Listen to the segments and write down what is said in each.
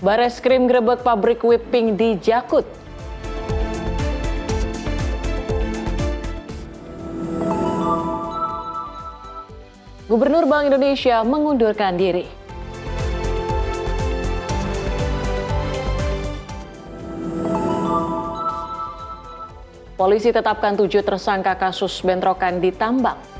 Bareskrim grebek pabrik whipping di Jakut. Gubernur Bank Indonesia mengundurkan diri. Polisi tetapkan 7 tersangka kasus bentrokan di Tambak.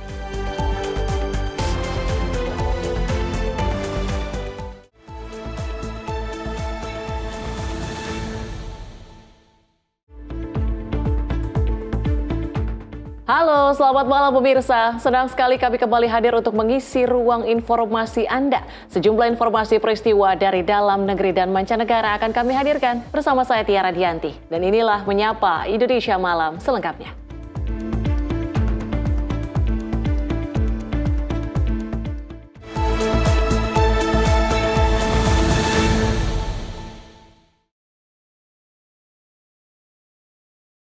Halo, selamat malam pemirsa. Senang sekali kami kembali hadir untuk mengisi ruang informasi Anda. Sejumlah informasi peristiwa dari dalam negeri dan mancanegara akan kami hadirkan bersama saya Tiara Dianti. Dan inilah Menyapa Indonesia Malam selengkapnya.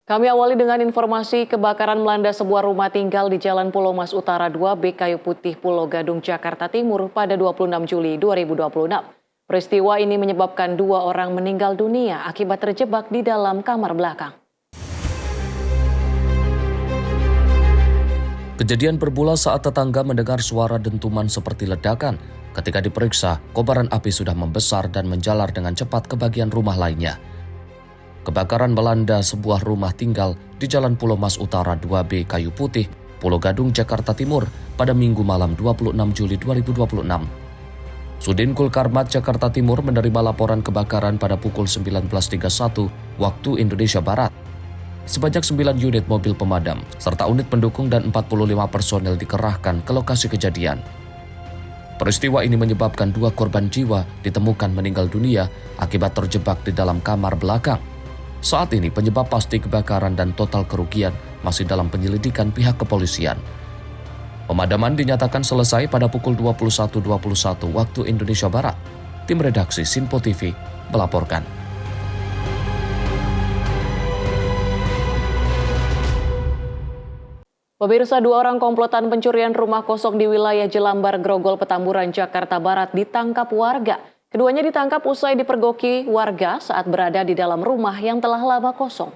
Kami awali dengan informasi kebakaran melanda sebuah rumah tinggal di Jalan Pulau Mas Utara 2B Kayu Putih, Pulau Gadung, Jakarta Timur pada 26 Juli 2026. Peristiwa ini menyebabkan 2 orang meninggal dunia akibat terjebak di dalam kamar belakang. Kejadian bermula saat tetangga mendengar suara dentuman seperti ledakan. Ketika diperiksa, kobaran api sudah membesar dan menjalar dengan cepat ke bagian rumah lainnya. Kebakaran melanda sebuah rumah tinggal di Jalan Pulau Mas Utara 2B Kayu Putih, Pulau Gadung, Jakarta Timur pada Minggu malam 26 Juli 2026. Sudin Kulkarmat Jakarta Timur menerima laporan kebakaran pada pukul 19.31 waktu Indonesia Barat. Sebanyak 9 unit mobil pemadam serta unit pendukung dan 45 personel dikerahkan ke lokasi kejadian. Peristiwa ini menyebabkan 2 korban jiwa ditemukan meninggal dunia akibat terjebak di dalam kamar belakang. Saat ini penyebab pasti kebakaran dan total kerugian masih dalam penyelidikan pihak kepolisian. Pemadaman dinyatakan selesai pada pukul 21.21 waktu Indonesia Barat. Tim redaksi Sinpo TV melaporkan. Pemirsa, 2 orang komplotan pencurian rumah kosong di wilayah Jelambar, Grogol, Petamburan, Jakarta Barat ditangkap warga. Keduanya ditangkap usai dipergoki warga saat berada di dalam rumah yang telah lama kosong.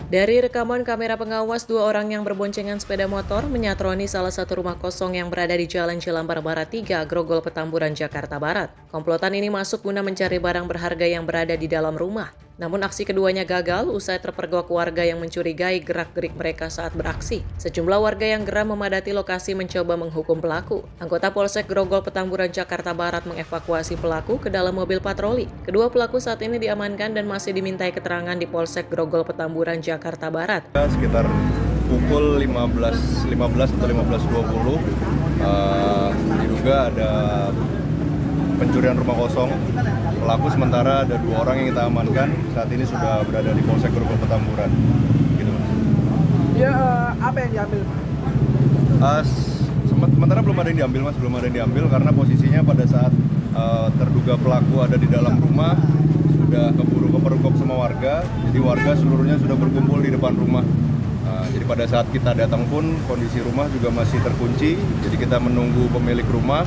Dari rekaman kamera pengawas, 2 orang yang berboncengan sepeda motor menyatroni salah satu rumah kosong yang berada di Jalan Jelambar Barat 3, Grogol, Petamburan, Jakarta Barat. Komplotan ini masuk guna mencari barang berharga yang berada di dalam rumah. Namun aksi keduanya gagal usai terpergok warga yang mencurigai gerak-gerik mereka saat beraksi. Sejumlah warga yang geram memadati lokasi mencoba menghukum pelaku. Anggota Polsek Grogol Petamburan Jakarta Barat mengevakuasi pelaku ke dalam mobil patroli. Kedua pelaku saat ini diamankan dan masih dimintai keterangan di Polsek Grogol Petamburan Jakarta Barat. Sekitar pukul 15.15 atau 15.20 diduga ada pencurian rumah kosong. Pelaku sementara ada 2 orang yang kita amankan, saat ini sudah berada di Polsek Grogol Petamburan. Gitu. Ya, apa yang diambil? Sementara belum ada yang diambil, Mas, belum ada yang diambil karena posisinya pada saat terduga pelaku ada di dalam rumah sudah keburu kepergok semua warga, jadi warga seluruhnya sudah berkumpul di depan rumah. Jadi pada saat kita datang pun kondisi rumah juga masih terkunci, jadi kita menunggu pemilik rumah.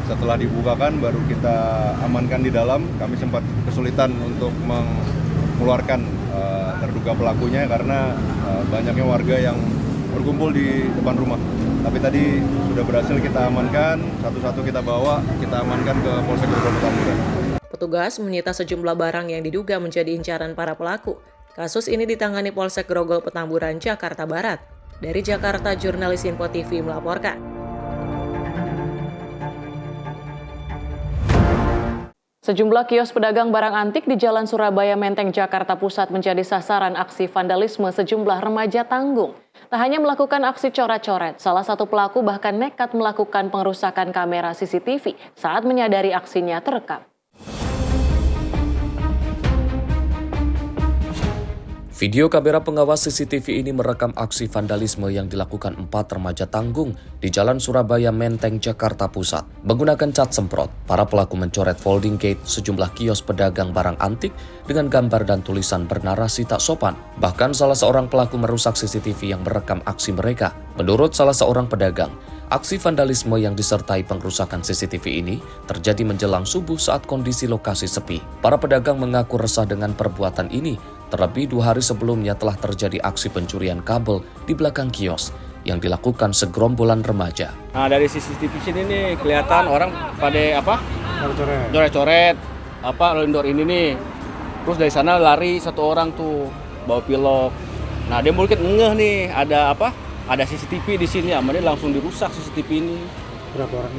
Setelah dibukakan baru kita amankan di dalam. Kami sempat kesulitan untuk mengeluarkan terduga pelakunya karena banyaknya warga yang berkumpul di depan rumah. Tapi tadi sudah berhasil kita amankan, satu-satu kita bawa, kita amankan ke Polsek Grogol Petamburan. Petugas menyita sejumlah barang yang diduga menjadi incaran para pelaku. Kasus ini ditangani Polsek Grogol Petamburan, Jakarta Barat. Dari Jakarta, jurnalis Sinpo TV melaporkan. Sejumlah kios pedagang barang antik di Jalan Surabaya Menteng, Jakarta Pusat menjadi sasaran aksi vandalisme sejumlah remaja tanggung. Tak hanya melakukan aksi coret-coret, salah satu pelaku bahkan nekat melakukan pengerusakan kamera CCTV saat menyadari aksinya terekam. Video kamera pengawas CCTV ini merekam aksi vandalisme yang dilakukan 4 remaja tanggung di Jalan Surabaya Menteng, Jakarta Pusat. Menggunakan cat semprot, para pelaku mencoret folding gate sejumlah kios pedagang barang antik dengan gambar dan tulisan bernarasi tak sopan. Bahkan salah seorang pelaku merusak CCTV yang merekam aksi mereka. Menurut salah seorang pedagang, Aksi vandalisme yang disertai pengrusakan CCTV ini terjadi menjelang subuh saat kondisi lokasi sepi. Para pedagang mengaku resah dengan perbuatan ini, terlebih 2 hari sebelumnya telah terjadi aksi pencurian kabel di belakang kios yang dilakukan segerombolan remaja. Nah, dari CCTV sini nih kelihatan orang pada coret-coret indoor ini nih. Terus dari sana lari satu orang tuh bawa pilok. Nah, dia mungkin ngeh nih ada CCTV di sini, dia langsung dirusak CCTV ini. Berapa orang?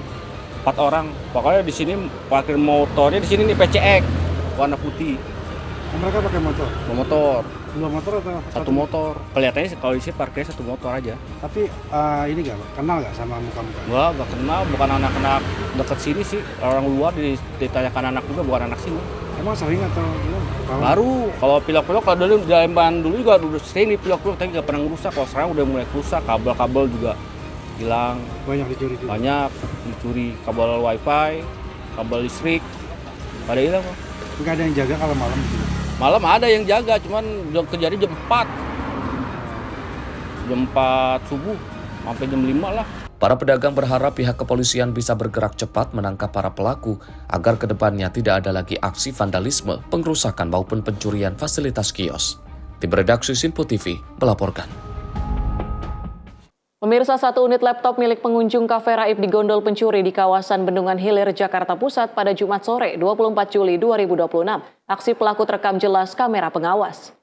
4 orang. Pokoknya di sini parkir motornya di sini nih PCX warna putih. Mereka pakai motor? Motor. 2 motor atau Satu motor. Kelihatannya kalau di sini parkirnya satu motor aja. Tapi ini kenal nggak sama muka-muka? Gak kenal, bukan anak-anak deket sini sih. Orang luar ditanyakan anak juga, bukan anak sini. Emang sering atau gimana? Baru, kalau pilok-pilok kalau dulu zaman dulu juga udah sering pilok-pilok tapi nggak pernah ngerusak. Kalau sekarang udah mulai rusak, kabel-kabel juga hilang. Banyak dicuri juga? Banyak dicuri, kabel wifi, kabel listrik, pada hilang. Nggak ada yang jaga kalau malam di sini? Malam ada yang jaga, cuman kejadian jam 4. Jam 4 subuh, sampai jam 5 lah. Para pedagang berharap pihak kepolisian bisa bergerak cepat menangkap para pelaku agar kedepannya tidak ada lagi aksi vandalisme, pengrusakan maupun pencurian fasilitas kios. Tim redaksi Simpo TV melaporkan. Pemirsa, 1 unit laptop milik pengunjung Cafe Raib digondol pencuri di kawasan Bendungan Hilir, Jakarta Pusat pada Jumat sore 24 Juli 2026. Aksi pelaku terekam jelas kamera pengawas.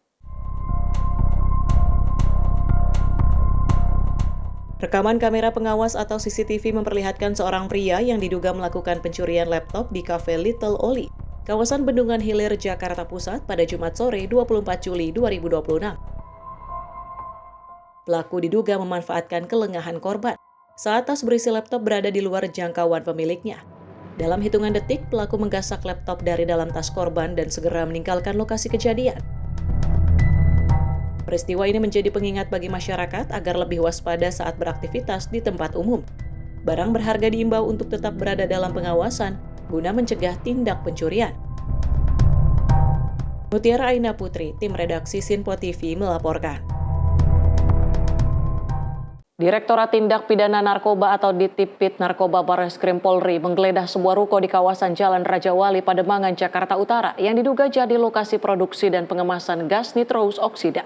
Rekaman kamera pengawas atau CCTV memperlihatkan seorang pria yang diduga melakukan pencurian laptop di Cafe Little Oli, kawasan Bendungan Hilir, Jakarta Pusat pada Jumat sore 24 Juli 2026. Pelaku diduga memanfaatkan kelengahan korban saat tas berisi laptop berada di luar jangkauan pemiliknya. Dalam hitungan detik, pelaku menggasak laptop dari dalam tas korban dan segera meninggalkan lokasi kejadian. Peristiwa ini menjadi pengingat bagi masyarakat agar lebih waspada saat beraktivitas di tempat umum. Barang berharga diimbau untuk tetap berada dalam pengawasan guna mencegah tindak pencurian. Mutiara Aina Putri, tim redaksi Simpo TV melaporkan. Direktorat Tindak Pidana Narkoba atau Ditipid Narkoba Barreskrim Polri menggeledah sebuah ruko di kawasan Jalan Raja Wali, Pademangan, Jakarta Utara yang diduga jadi lokasi produksi dan pengemasan gas nitrous oksida.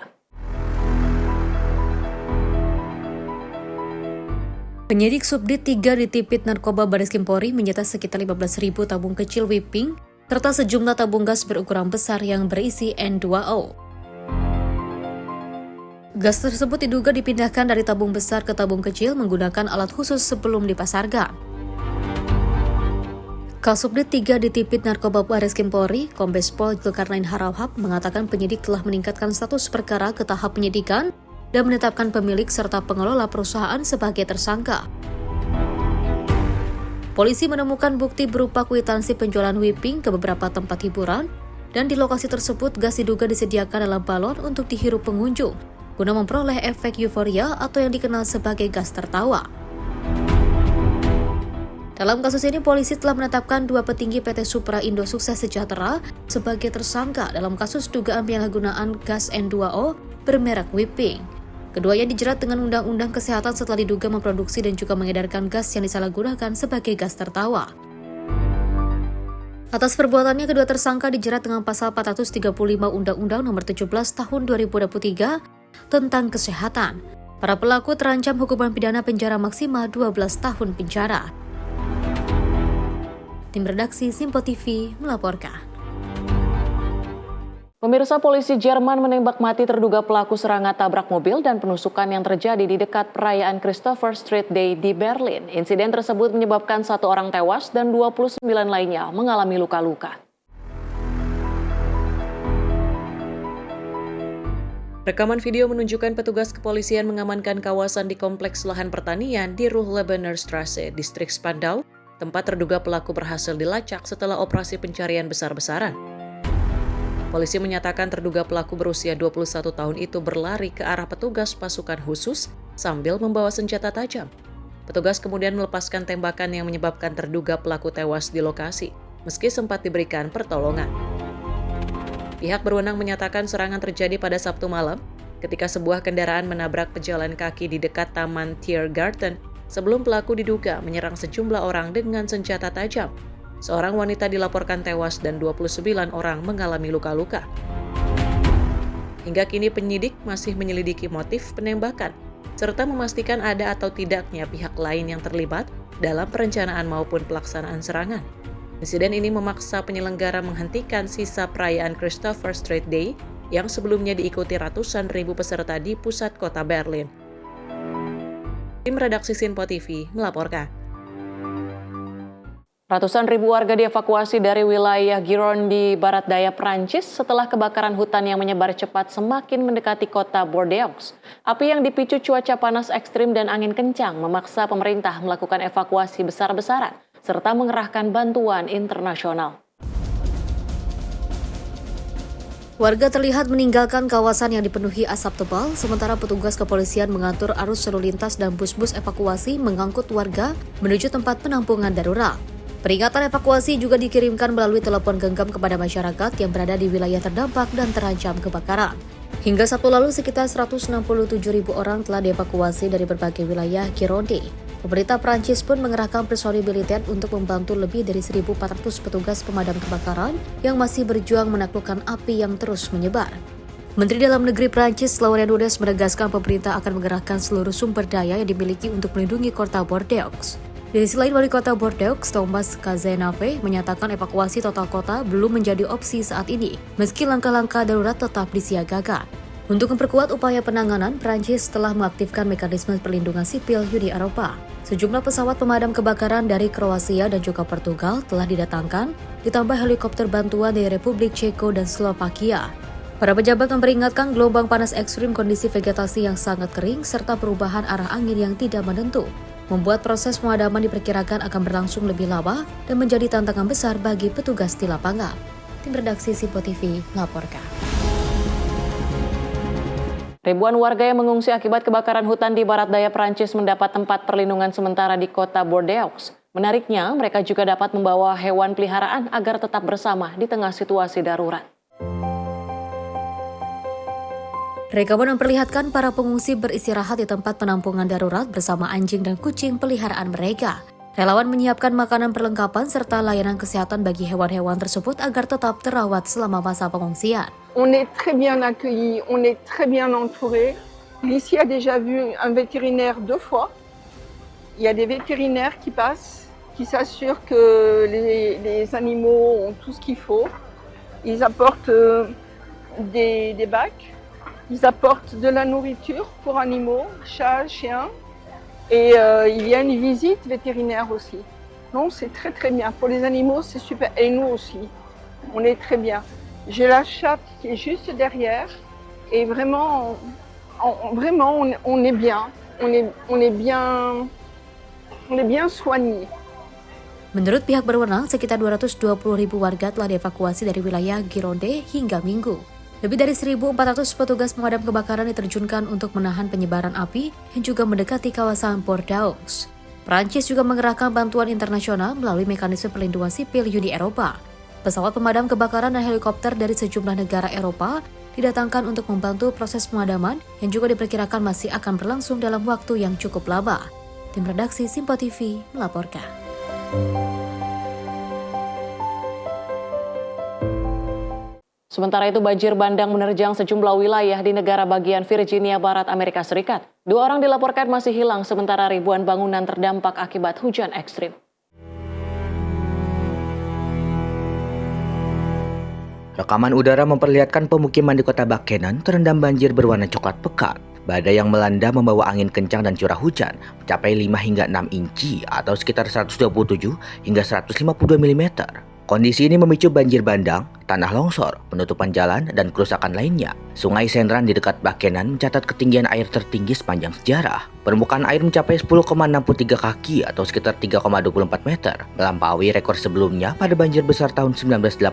Penyidik Subdit 3 Ditipid Narkoba Barreskrim Polri menyita sekitar 15.000 tabung kecil whipping serta sejumlah tabung gas berukuran besar yang berisi N2O. Gas tersebut diduga dipindahkan dari tabung besar ke tabung kecil menggunakan alat khusus sebelum dipasarkan. Kasubdit 3 Ditipid Narkoba Barreskrim Polri, Kombes Pol Zulkarnain Harahap mengatakan penyidik telah meningkatkan status perkara ke tahap penyidikan dan menetapkan pemilik serta pengelola perusahaan sebagai tersangka. Polisi menemukan bukti berupa kwitansi penjualan whipping ke beberapa tempat hiburan dan di lokasi tersebut gas diduga disediakan dalam balon untuk dihirup pengunjung guna memperoleh efek euforia atau yang dikenal sebagai gas tertawa. Dalam kasus ini, polisi telah menetapkan 2 petinggi PT Supra Indo Sukses Sejahtera sebagai tersangka dalam kasus dugaan penyalahgunaan gas N2O bermerek whipping. Keduanya dijerat dengan Undang-Undang Kesehatan setelah diduga memproduksi dan juga mengedarkan gas yang disalahgunakan sebagai gas tertawa. Atas perbuatannya, kedua tersangka dijerat dengan pasal 435 Undang-Undang Nomor 17 Tahun 2023 tentang kesehatan. Para pelaku terancam hukuman pidana penjara maksimal 12 tahun penjara. Tim redaksi Simpo TV melaporkan. Pemirsa, polisi Jerman menembak mati terduga pelaku serangan tabrak mobil dan penusukan yang terjadi di dekat perayaan Christopher Street Day di Berlin. Insiden tersebut menyebabkan 1 orang tewas dan 29 lainnya mengalami luka-luka. Rekaman video menunjukkan petugas kepolisian mengamankan kawasan di kompleks lahan pertanian di Ruhr-Lebener Straße, distrik Spandau, tempat terduga pelaku berhasil dilacak setelah operasi pencarian besar-besaran. Polisi menyatakan terduga pelaku berusia 21 tahun itu berlari ke arah petugas pasukan khusus sambil membawa senjata tajam. Petugas kemudian melepaskan tembakan yang menyebabkan terduga pelaku tewas di lokasi, meski sempat diberikan pertolongan. Pihak berwenang menyatakan serangan terjadi pada Sabtu malam ketika sebuah kendaraan menabrak pejalan kaki di dekat Taman Tiergarten sebelum pelaku diduga menyerang sejumlah orang dengan senjata tajam. Seorang wanita dilaporkan tewas dan 29 orang mengalami luka-luka. Hingga kini penyidik masih menyelidiki motif penembakan, serta memastikan ada atau tidaknya pihak lain yang terlibat dalam perencanaan maupun pelaksanaan serangan. Insiden ini memaksa penyelenggara menghentikan sisa perayaan Christopher Street Day yang sebelumnya diikuti ratusan ribu peserta di pusat kota Berlin. Tim redaksi Sinpo TV melaporkan. Ratusan ribu warga dievakuasi dari wilayah Gironde di barat daya Prancis setelah kebakaran hutan yang menyebar cepat semakin mendekati kota Bordeaux. Api yang dipicu cuaca panas ekstrim dan angin kencang memaksa pemerintah melakukan evakuasi besar-besaran serta mengerahkan bantuan internasional. Warga terlihat meninggalkan kawasan yang dipenuhi asap tebal, sementara petugas kepolisian mengatur arus lalu lintas dan bus-bus evakuasi mengangkut warga menuju tempat penampungan darurat. Peringatan evakuasi juga dikirimkan melalui telepon genggam kepada masyarakat yang berada di wilayah terdampak dan terancam kebakaran. Hingga Sabtu lalu, sekitar 167.000 orang telah dievakuasi dari berbagai wilayah Gironde. Pemerintah Prancis pun mengerahkan personil militer untuk membantu lebih dari 1.400 petugas pemadam kebakaran yang masih berjuang menaklukkan api yang terus menyebar. Menteri Dalam Negeri Prancis, Laurent Nunez, menegaskan pemerintah akan mengerahkan seluruh sumber daya yang dimiliki untuk melindungi kota Bordeaux. Di sisi lain, Wali Kota Bordeaux, Thomas Cazenave, menyatakan evakuasi total kota belum menjadi opsi saat ini, meski langkah-langkah darurat tetap disiagakan. Untuk memperkuat upaya penanganan, Prancis telah mengaktifkan mekanisme perlindungan sipil Uni Eropa. Sejumlah pesawat pemadam kebakaran dari Kroasia dan juga Portugal telah didatangkan, ditambah helikopter bantuan dari Republik Ceko dan Slovakia. Para pejabat memperingatkan gelombang panas ekstrim, kondisi vegetasi yang sangat kering, serta perubahan arah angin yang tidak menentu, membuat proses pemadaman diperkirakan akan berlangsung lebih lama dan menjadi tantangan besar bagi petugas di lapangan. Tim redaksi Sinpo TV melaporkan. Ribuan warga yang mengungsi akibat kebakaran hutan di barat daya Prancis mendapat tempat perlindungan sementara di kota Bordeaux. Menariknya, mereka juga dapat membawa hewan peliharaan agar tetap bersama di tengah situasi darurat. Rekaman memperlihatkan para pengungsi beristirahat di tempat penampungan darurat bersama anjing dan kucing peliharaan mereka. Relawan menyiapkan makanan perlengkapan serta layanan kesehatan bagi hewan-hewan tersebut agar tetap terawat selama masa pengungsian. On est très bien accueillis, on est très bien entourés. Ici a déjà vu un vétérinaire 2 fois. Il y a des vétérinaires qui passent, qui s'assurent que les animaux ont tout ce qu'il faut. Ils apportent des bacs, ils apportent de la nourriture pour animaux, chats, chiens. Et il y a une visite vétérinaire aussi. Non, c'est très très bien. Pour les animaux, c'est super. Et nous aussi, on est très bien. J'ai la chatte qui est juste derrière. Et vraiment, on est bien. On est bien soignés. Menurut pihak berwenang, sekitar 220.000 warga telah dievakuasi dari wilayah Gironde hingga Minggu. Lebih dari 1.400 petugas pemadam kebakaran diterjunkan untuk menahan penyebaran api yang juga mendekati kawasan Bordeaux. Prancis juga mengerahkan bantuan internasional melalui mekanisme perlindungan sipil Uni Eropa. Pesawat pemadam kebakaran dan helikopter dari sejumlah negara Eropa didatangkan untuk membantu proses pemadaman yang juga diperkirakan masih akan berlangsung dalam waktu yang cukup lama. Tim redaksi Sinpo TV melaporkan. Sementara itu, banjir bandang menerjang sejumlah wilayah di negara bagian Virginia Barat, Amerika Serikat. 2 orang dilaporkan masih hilang, sementara ribuan bangunan terdampak akibat hujan ekstrim. Rekaman udara memperlihatkan pemukiman di kota Buchanan terendam banjir berwarna coklat pekat. Badai yang melanda membawa angin kencang dan curah hujan mencapai 5 hingga 6 inci atau sekitar 127 hingga 152 mm. Kondisi ini memicu banjir bandang, tanah longsor, penutupan jalan, dan kerusakan lainnya. Sungai Senran di dekat Buchanan mencatat ketinggian air tertinggi sepanjang sejarah. Permukaan air mencapai 10,63 kaki atau sekitar 3,24 meter, melampaui rekor sebelumnya pada banjir besar tahun 1985.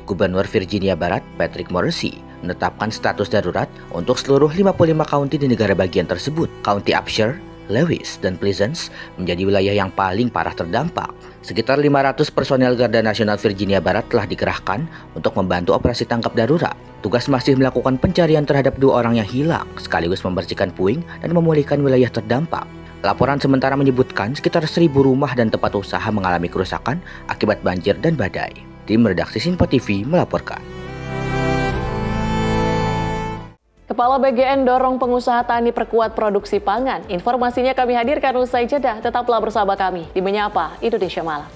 Gubernur Virginia Barat, Patrick Morrisey, menetapkan status darurat untuk seluruh 55 kaunti di negara bagian tersebut. Kaunti Upshur, Lewis, dan Pleasants menjadi wilayah yang paling parah terdampak. Sekitar 500 personel Garda Nasional Virginia Barat telah dikerahkan untuk membantu operasi tangkap darurat. Tugas masih melakukan pencarian terhadap 2 orang yang hilang, sekaligus membersihkan puing dan memulihkan wilayah terdampak. Laporan sementara menyebutkan sekitar 1.000 rumah dan tempat usaha mengalami kerusakan akibat banjir dan badai. Tim redaksi Sinpo TV melaporkan. Kepala BGN dorong pengusaha tani perkuat produksi pangan. Informasinya kami hadirkan usai jeda. Tetaplah bersama kami di Menyapa Indonesia Malam.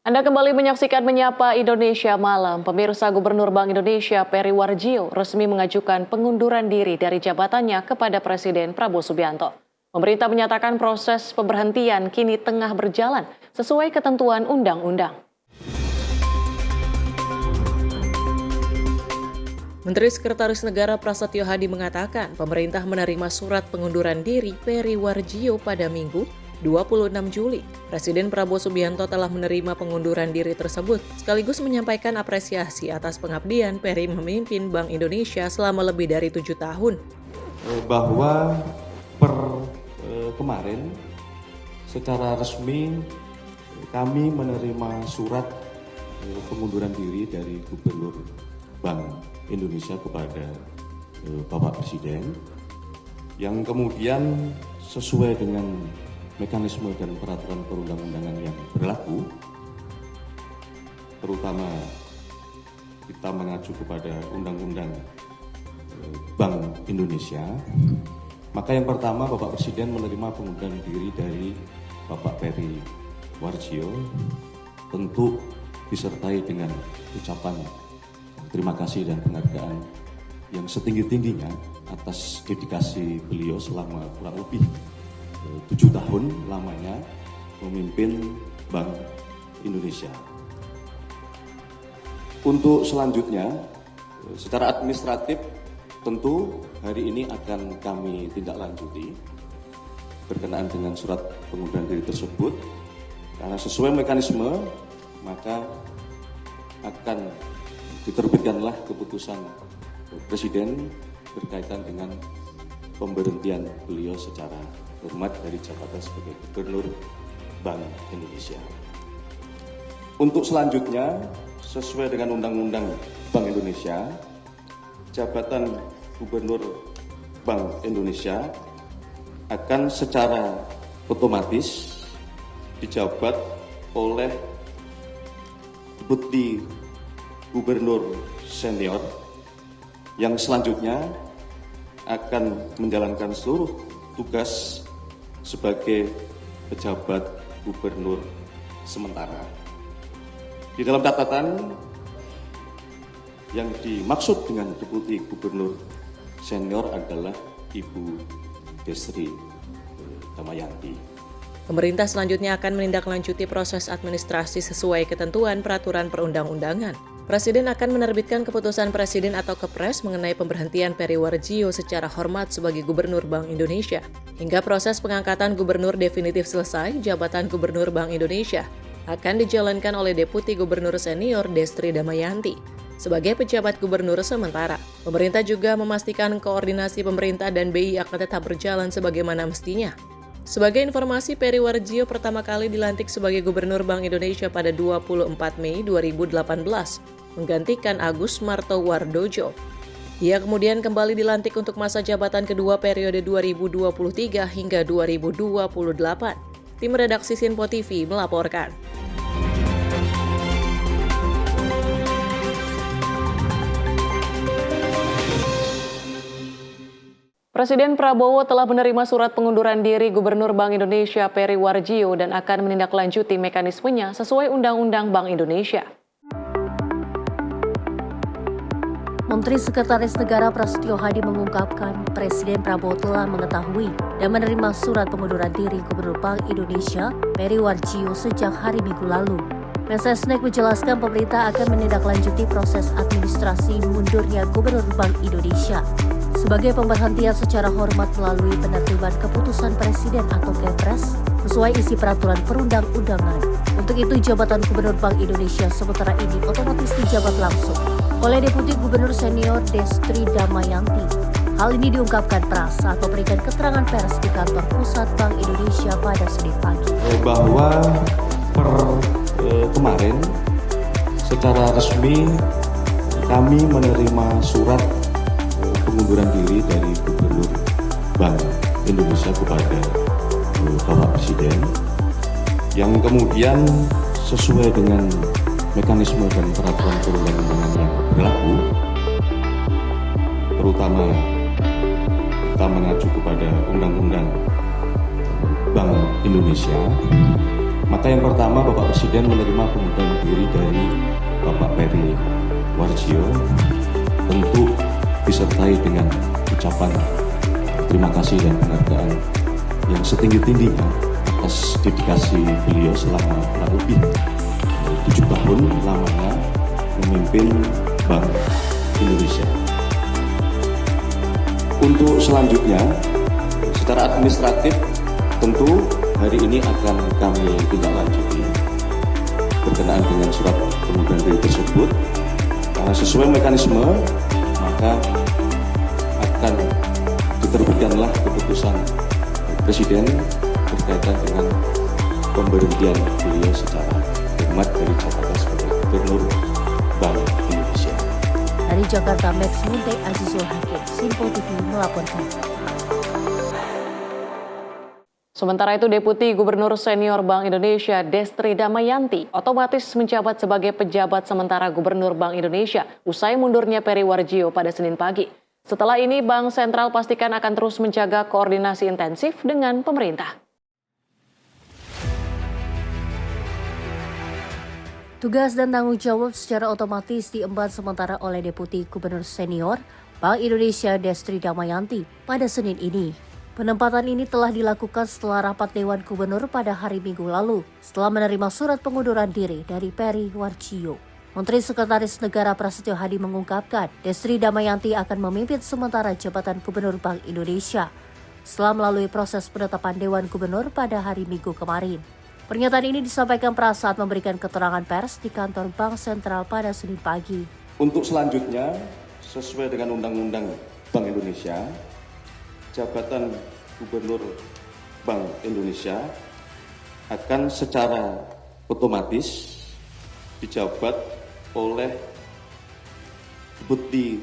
Anda kembali menyaksikan Menyapa Indonesia Malam. Pemirsa, Gubernur Bank Indonesia Peri Warjio resmi mengajukan pengunduran diri dari jabatannya kepada Presiden Prabowo Subianto. Pemerintah menyatakan proses pemberhentian kini tengah berjalan sesuai ketentuan undang-undang. Menteri Sekretaris Negara Prasetyo Hadi mengatakan pemerintah menerima surat pengunduran diri Peri Warjio pada Minggu 26 Juli. Presiden Prabowo Subianto telah menerima pengunduran diri tersebut, sekaligus menyampaikan apresiasi atas pengabdian Peri memimpin Bank Indonesia selama lebih dari 7 tahun. Bahwa kemarin secara resmi kami menerima surat pengunduran diri dari Gubernur Bank Indonesia kepada Bapak Presiden, yang kemudian sesuai dengan mekanisme dan peraturan perundang-undangan yang berlaku, terutama kita mengacu kepada Undang-Undang Bank Indonesia, maka yang pertama Bapak Presiden menerima pengunduran diri dari Bapak Peri Warjio, tentu disertai dengan ucapan terima kasih dan penghargaan yang setinggi-tingginya atas dedikasi beliau selama kurang lebih 7 tahun lamanya memimpin Bank Indonesia. Untuk selanjutnya, secara administratif tentu hari ini akan kami tindak lanjuti berkenaan dengan surat pengunduran diri tersebut, karena sesuai mekanisme maka akan diterbitkanlah keputusan Presiden berkaitan dengan pemberhentian beliau secara hormat dari jabatan sebagai Gubernur Bank Indonesia. Untuk selanjutnya, sesuai dengan Undang-Undang Bank Indonesia, jabatan Gubernur Bank Indonesia akan secara otomatis dijabat oleh Deputi Gubernur Senior yang selanjutnya akan menjalankan seluruh tugas sebagai pejabat gubernur sementara. Di dalam catatan, yang dimaksud dengan Deputi Gubernur Senior adalah Ibu Destri Damayanti. Pemerintah selanjutnya akan menindaklanjuti proses administrasi sesuai ketentuan peraturan perundang-undangan. Presiden akan menerbitkan keputusan Presiden atau Kepres mengenai pemberhentian Peri Warjio secara hormat sebagai Gubernur Bank Indonesia. Hingga proses pengangkatan gubernur definitif selesai, jabatan Gubernur Bank Indonesia akan dijalankan oleh Deputi Gubernur Senior Destri Damayanti sebagai pejabat gubernur sementara. Pemerintah juga memastikan koordinasi pemerintah dan BI akan tetap berjalan sebagaimana mestinya. Sebagai informasi, Peri Warjio pertama kali dilantik sebagai Gubernur Bank Indonesia pada 24 Mei 2018, menggantikan Agus Martowardojo. Ia kemudian kembali dilantik untuk masa jabatan kedua periode 2023 hingga 2028. Tim redaksi Sinpo TV melaporkan. Presiden Prabowo telah menerima surat pengunduran diri Gubernur Bank Indonesia Peri Warjio dan akan menindaklanjuti mekanismenya sesuai Undang-Undang Bank Indonesia. Menteri Sekretaris Negara Prasetyo Hadi mengungkapkan Presiden Prabowo telah mengetahui dan menerima surat pengunduran diri Gubernur Bank Indonesia Peri Warjio sejak hari Minggu lalu. Mensesnek menjelaskan pemerintah akan menindaklanjuti proses administrasi mundurnya Gubernur Bank Indonesia sebagai pemberhentian secara hormat melalui penertiban keputusan Presiden atau Kepres sesuai isi peraturan perundang-undangan. Untuk itu, jabatan Gubernur Bank Indonesia sementara ini otomatis dijabat langsung oleh Deputi Gubernur Senior Destri Damayanti. Hal ini diungkapkan Pras saat memberikan keterangan pers di kantor pusat Bank Indonesia pada Senin pagi. Bahwa kemarin secara resmi kami menerima surat pengunduran diri dari Gubernur Bank Indonesia kepada Bapak Presiden yang kemudian sesuai dengan mekanisme dan peraturan perundang-undangan yang berlaku, terutama kita mengacu kepada Undang-Undang Bank Indonesia. Maka yang pertama, Bapak Presiden menerima pengunduran diri dari Bapak Peri Warjio, tentu disertai dengan ucapan terima kasih dan penghargaan yang setinggi-tingginya atas dedikasi beliau selama kurang lebih 7 tahun lamanya memimpin Bank Indonesia. Untuk selanjutnya, secara administratif tentu hari ini akan kami tindak lanjuti berkenaan dengan surat pengunduran diri tersebut, karena sesuai mekanisme maka akan diterbitkanlah keputusan Presiden berkaitan dengan pemberhentian beliau secara hormat dari jabatan sebagai Gubernur Bank Indonesia. Dari Jakarta, Max Munte, Azizul Hakim, Simpo TV melaporkan. Sementara itu, Deputi Gubernur Senior Bank Indonesia Destri Damayanti otomatis menjabat sebagai pejabat sementara Gubernur Bank Indonesia usai mundurnya Peri Warjio pada Senin pagi. Setelah ini, Bank Sentral pastikan akan terus menjaga koordinasi intensif dengan pemerintah. Tugas dan tanggung jawab secara otomatis diemban sementara oleh Deputi Gubernur Senior Bank Indonesia Destri Damayanti pada Senin ini. Penempatan ini telah dilakukan setelah rapat Dewan Gubernur pada hari Minggu lalu setelah menerima surat pengunduran diri dari Peri Warjio. Menteri Sekretaris Negara Prasetyo Hadi mengungkapkan Destri Damayanti akan memimpin sementara jabatan Gubernur Bank Indonesia setelah melalui proses penetapan Dewan Gubernur pada hari Minggu kemarin. Pernyataan ini disampaikan Pras saat memberikan keterangan pers di kantor Bank Sentral pada Senin pagi. Untuk selanjutnya, sesuai dengan Undang-Undang Bank Indonesia, jabatan Gubernur Bank Indonesia akan secara otomatis dijabat oleh Deputi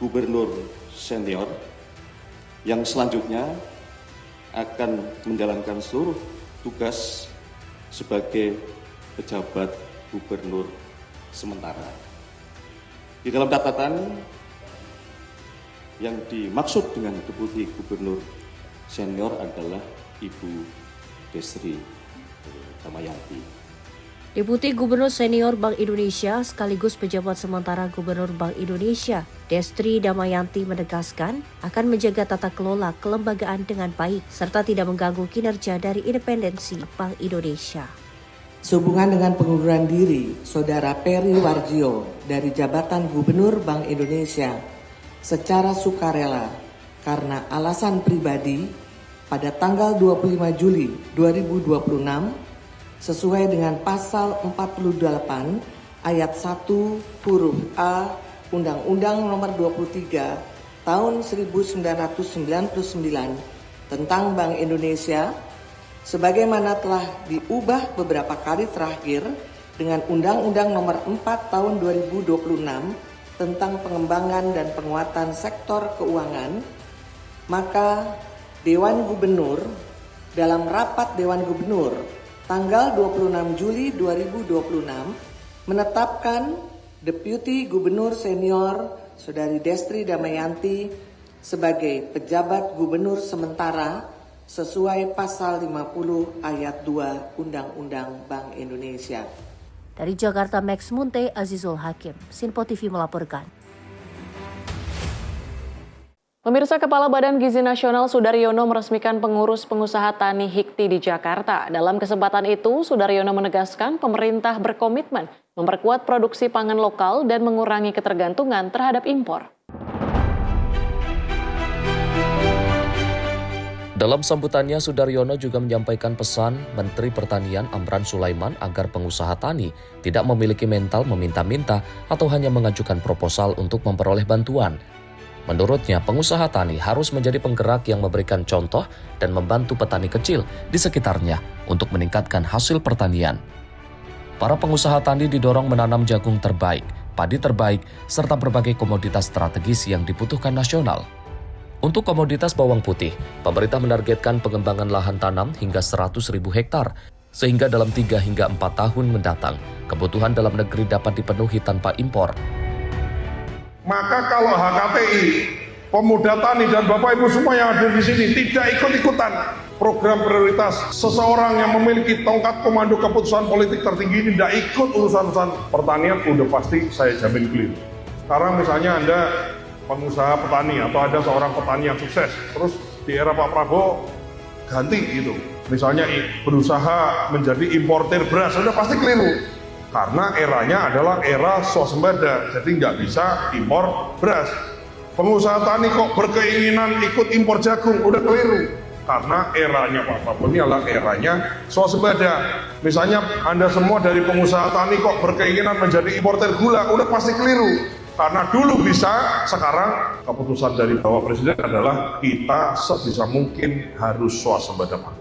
Gubernur Senior yang selanjutnya akan menjalankan seluruh tugas sebagai pejabat gubernur sementara. Di dalam catatan, yang dimaksud dengan Deputi Gubernur Senior adalah Ibu Destri Damayanti. Deputi Gubernur Senior Bank Indonesia sekaligus pejabat sementara Gubernur Bank Indonesia, Destri Damayanti menegaskan akan menjaga tata kelola kelembagaan dengan baik serta tidak mengganggu kinerja dari independensi Bank Indonesia. Sehubungan dengan pengunduran diri Saudara Peri Warjio dari jabatan Gubernur Bank Indonesia secara sukarela karena alasan pribadi pada tanggal 25 Juli 2026 sesuai dengan pasal 48 ayat 1 huruf A Undang-Undang Nomor 23 Tahun 1999 tentang Bank Indonesia sebagaimana telah diubah beberapa kali terakhir dengan Undang-Undang Nomor 4 Tahun 2026 tentang pengembangan dan penguatan sektor keuangan, maka Dewan Gubernur dalam rapat Dewan Gubernur tanggal 26 Juli 2026 menetapkan Deputi Gubernur Senior Saudari Destri Damayanti sebagai pejabat gubernur sementara sesuai pasal 50 ayat 2 Undang-Undang Bank Indonesia. Dari Jakarta, Max Munte, Azizul Hakim, Simpo TV melaporkan. Pemirsa, Kepala Badan Gizi Nasional Sudaryono meresmikan pengurus pengusaha tani Hikti di Jakarta. Dalam kesempatan itu, Sudaryono menegaskan pemerintah berkomitmen memperkuat produksi pangan lokal dan mengurangi ketergantungan terhadap impor. Dalam sambutannya, Sudaryono juga menyampaikan pesan Menteri Pertanian Amran Sulaiman agar pengusaha tani tidak memiliki mental meminta-minta atau hanya mengajukan proposal untuk memperoleh bantuan. Menurutnya, pengusaha tani harus menjadi penggerak yang memberikan contoh dan membantu petani kecil di sekitarnya untuk meningkatkan hasil pertanian. Para pengusaha tani didorong menanam jagung terbaik, padi terbaik, serta berbagai komoditas strategis yang dibutuhkan nasional. Untuk komoditas bawang putih, pemerintah menargetkan pengembangan lahan tanam hingga 100.000 hektar, sehingga dalam 3 hingga 4 tahun mendatang, kebutuhan dalam negeri dapat dipenuhi tanpa impor. Maka kalau HKTI, pemuda tani dan Bapak Ibu semua yang ada di sini tidak ikut-ikutan program prioritas, seseorang yang memiliki tongkat komando keputusan politik tertinggi ini tidak ikut urusan-urusan pertanian, udah pasti saya jamin clear. Sekarang misalnya Anda pengusaha petani atau ada seorang petani yang sukses, terus di era Pak Prabowo ganti gitu, misalnya berusaha menjadi importer beras, sudah pasti keliru. Karena eranya adalah era swasembada, jadi nggak bisa impor beras. Pengusaha tani kok berkeinginan ikut impor jagung, udah keliru. Karena eranya Pak Prabowo ini adalah eranya swasembada. Misalnya Anda semua dari pengusaha tani kok berkeinginan menjadi importer gula, udah pasti keliru. Karena dulu bisa, sekarang keputusan dari Bapak Presiden adalah kita sebisa mungkin harus swasembada pangan.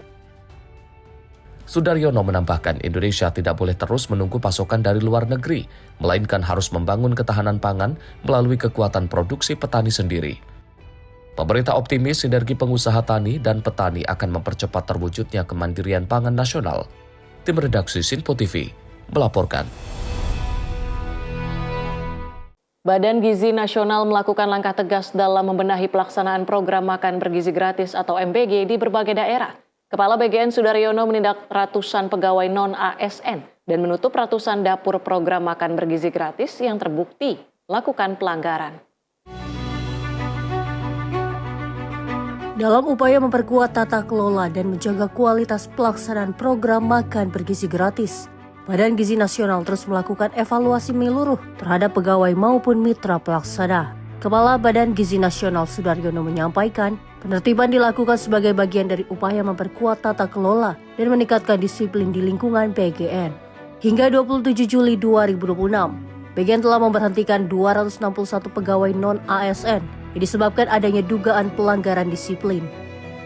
Sudaryono menambahkan Indonesia tidak boleh terus menunggu pasokan dari luar negeri, melainkan harus membangun ketahanan pangan melalui kekuatan produksi petani sendiri. Pemerintah optimis sinergi pengusaha tani dan petani akan mempercepat terwujudnya kemandirian pangan nasional. Tim redaksi Sinpo TV melaporkan. Badan Gizi Nasional melakukan langkah tegas dalam membenahi pelaksanaan program makan bergizi gratis atau MBG di berbagai daerah. Kepala BGN Sudaryono menindak ratusan pegawai non-ASN dan menutup ratusan dapur program makan bergizi gratis yang terbukti melakukan pelanggaran. Dalam upaya memperkuat tata kelola dan menjaga kualitas pelaksanaan program makan bergizi gratis, Badan Gizi Nasional terus melakukan evaluasi menyeluruh terhadap pegawai maupun mitra pelaksana. Kepala Badan Gizi Nasional Sudaryono menyampaikan, penertiban dilakukan sebagai bagian dari upaya memperkuat tata kelola dan meningkatkan disiplin di lingkungan BGN. Hingga 27 Juli 2026, BGN telah memberhentikan 261 pegawai non-ASN yang disebabkan adanya dugaan pelanggaran disiplin.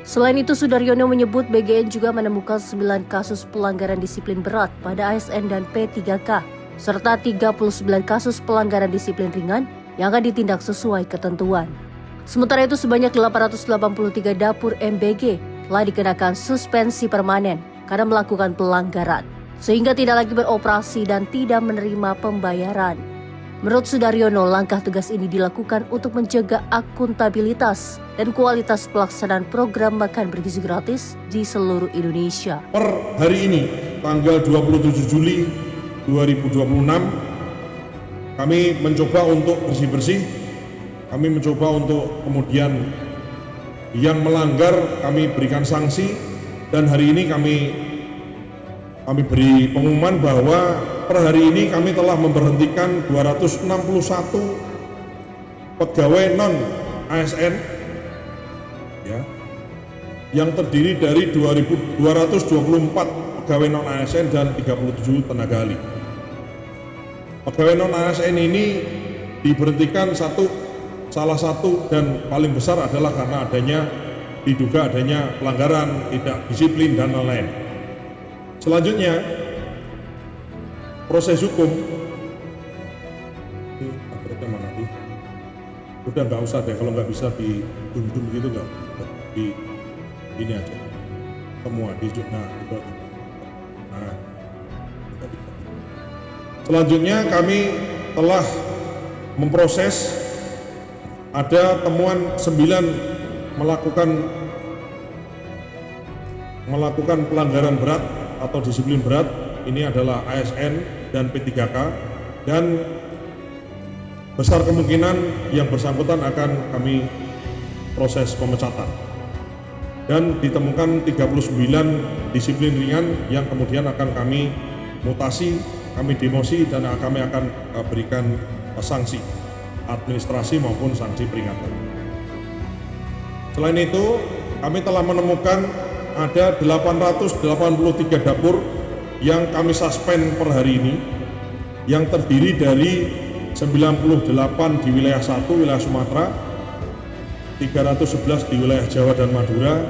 Selain itu, Sudaryono menyebut BGN juga menemukan 9 kasus pelanggaran disiplin berat pada ASN dan P3K, serta 39 kasus pelanggaran disiplin ringan yang akan ditindak sesuai ketentuan. Sementara itu, sebanyak 883 dapur MBG telah dikenakan suspensi permanen karena melakukan pelanggaran, sehingga tidak lagi beroperasi dan tidak menerima pembayaran. Menurut Sudaryono, langkah tegas ini dilakukan untuk menjaga akuntabilitas dan kualitas pelaksanaan program makan bergizi gratis di seluruh Indonesia. Per hari ini, tanggal 27 Juli 2026, kami mencoba untuk bersih-bersih, kami mencoba untuk kemudian yang melanggar kami berikan sanksi, dan hari ini kami beri pengumuman bahwa per hari ini kami telah memberhentikan 261 pegawai non-ASN ya, yang terdiri dari 224 pegawai non-ASN dan 37 tenaga ahli. Pegawai non-ASN ini diberhentikan salah satu dan paling besar adalah karena diduga adanya pelanggaran, tidak disiplin dan lain-lain. Selanjutnya, proses hukum, udah nggak usah deh, kalau nggak bisa di dum-dum gitu, nggak, di ini aja, semua di Selanjutnya kami telah memproses, ada temuan 9 melakukan pelanggaran berat atau disiplin berat. Ini adalah ASN dan P3K, dan besar kemungkinan yang bersangkutan akan kami proses pemecatan. Dan ditemukan 39 disiplin ringan yang kemudian akan kami mutasi, kami demosi, dan kami akan berikan sanksi administrasi maupun sanksi peringatan. Selain itu, kami telah menemukan ada 883 dapur yang kami suspend per hari ini, yang terdiri dari 98 di wilayah 1, wilayah Sumatera, 311 di wilayah Jawa dan Madura,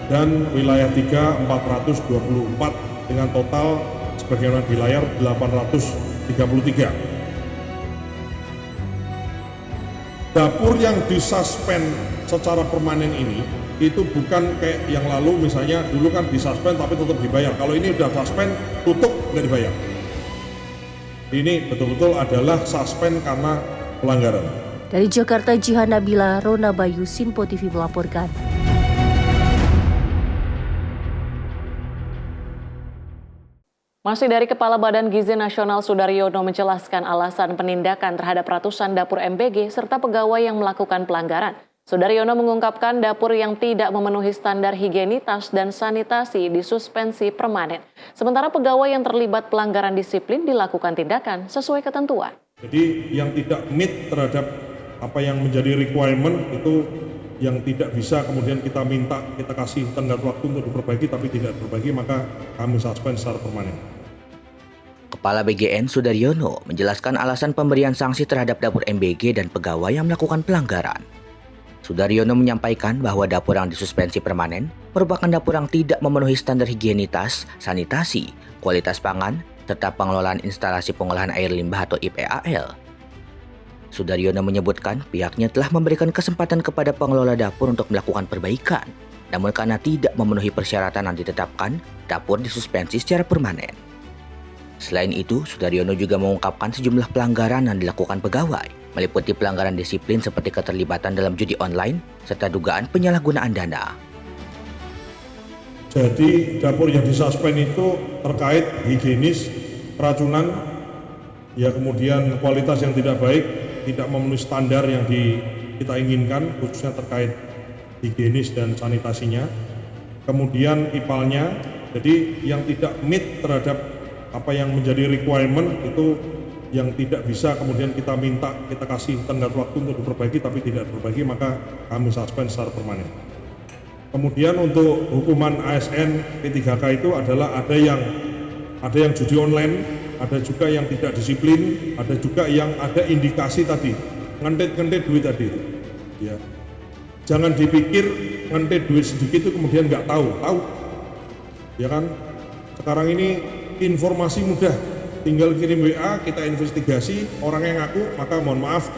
dan wilayah 3 424 dengan total sebagaimana dilayar 833. Dapur yang disuspend secara permanen ini itu bukan kayak yang lalu, misalnya dulu kan disuspend tapi tetap dibayar. Kalau ini udah suspend, tutup, nggak dibayar. Ini betul-betul adalah suspend karena pelanggaran. Dari Jakarta, Jihan Nabila, Rona Bayu, Sinpo TV melaporkan. Masih dari Kepala Badan Gizi Nasional Sudaryono menjelaskan alasan penindakan terhadap ratusan dapur MBG serta pegawai yang melakukan pelanggaran. Sudaryono mengungkapkan dapur yang tidak memenuhi standar higienitas dan sanitasi disuspensi permanen. Sementara pegawai yang terlibat pelanggaran disiplin dilakukan tindakan sesuai ketentuan. Jadi yang tidak meet terhadap apa yang menjadi requirement itu yang tidak bisa kemudian kita minta, kita kasih tenggat waktu untuk diperbaiki tapi tidak diperbaiki, maka kami suspend secara permanen. Kepala BGN Sudaryono menjelaskan alasan pemberian sanksi terhadap dapur MBG dan pegawai yang melakukan pelanggaran. Sudaryono menyampaikan bahwa dapur yang disuspensi permanen merupakan dapur yang tidak memenuhi standar higienitas, sanitasi, kualitas pangan, serta pengelolaan instalasi pengolahan air limbah atau IPAL. Sudaryono menyebutkan pihaknya telah memberikan kesempatan kepada pengelola dapur untuk melakukan perbaikan. Namun karena tidak memenuhi persyaratan yang ditetapkan, dapur disuspensi secara permanen. Selain itu, Sudaryono juga mengungkapkan sejumlah pelanggaran yang dilakukan pegawai, meliputi pelanggaran disiplin seperti keterlibatan dalam judi online, serta dugaan penyalahgunaan dana. Jadi dapur yang disuspend itu terkait higienis, keracunan, ya kemudian kualitas yang tidak baik, tidak memenuhi standar yang kita inginkan, khususnya terkait higienis dan sanitasinya. Kemudian IPAL-nya, jadi yang tidak meet terhadap apa yang menjadi requirement itu yang tidak bisa kemudian kita minta, kita kasih tenggat waktu untuk diperbaiki tapi tidak diperbaiki, maka kami suspend secara permanen. Kemudian untuk hukuman ASN P3K itu adalah ada yang judi online, ada juga yang tidak disiplin, ada juga yang ada indikasi tadi, ngentit duit tadi itu. Ya. Jangan dipikir ngentit duit sedikit itu kemudian nggak tahu. Ya kan? Sekarang ini informasi mudah, tinggal kirim WA, kita investigasi, orang yang ngaku, maka mohon maaf,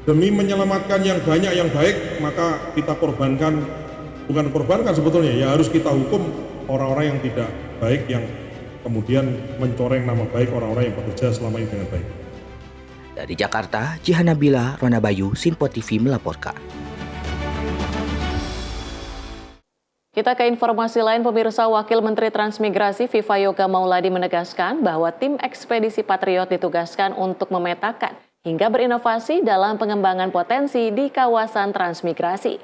demi menyelamatkan yang banyak yang baik, maka kita bukan korbankan sebetulnya, ya harus kita hukum orang-orang yang tidak baik, yang kemudian mencoreng nama baik orang-orang yang bekerja selama ini dengan baik. Dari Jakarta, Jihan Nabila, Rona Bayu, Sinpo TV melaporkan. Kita ke informasi lain, pemirsa. Wakil Menteri Transmigrasi Viva Yoga Mauladi menegaskan bahwa tim ekspedisi Patriot ditugaskan untuk memetakan hingga berinovasi dalam pengembangan potensi di kawasan transmigrasi.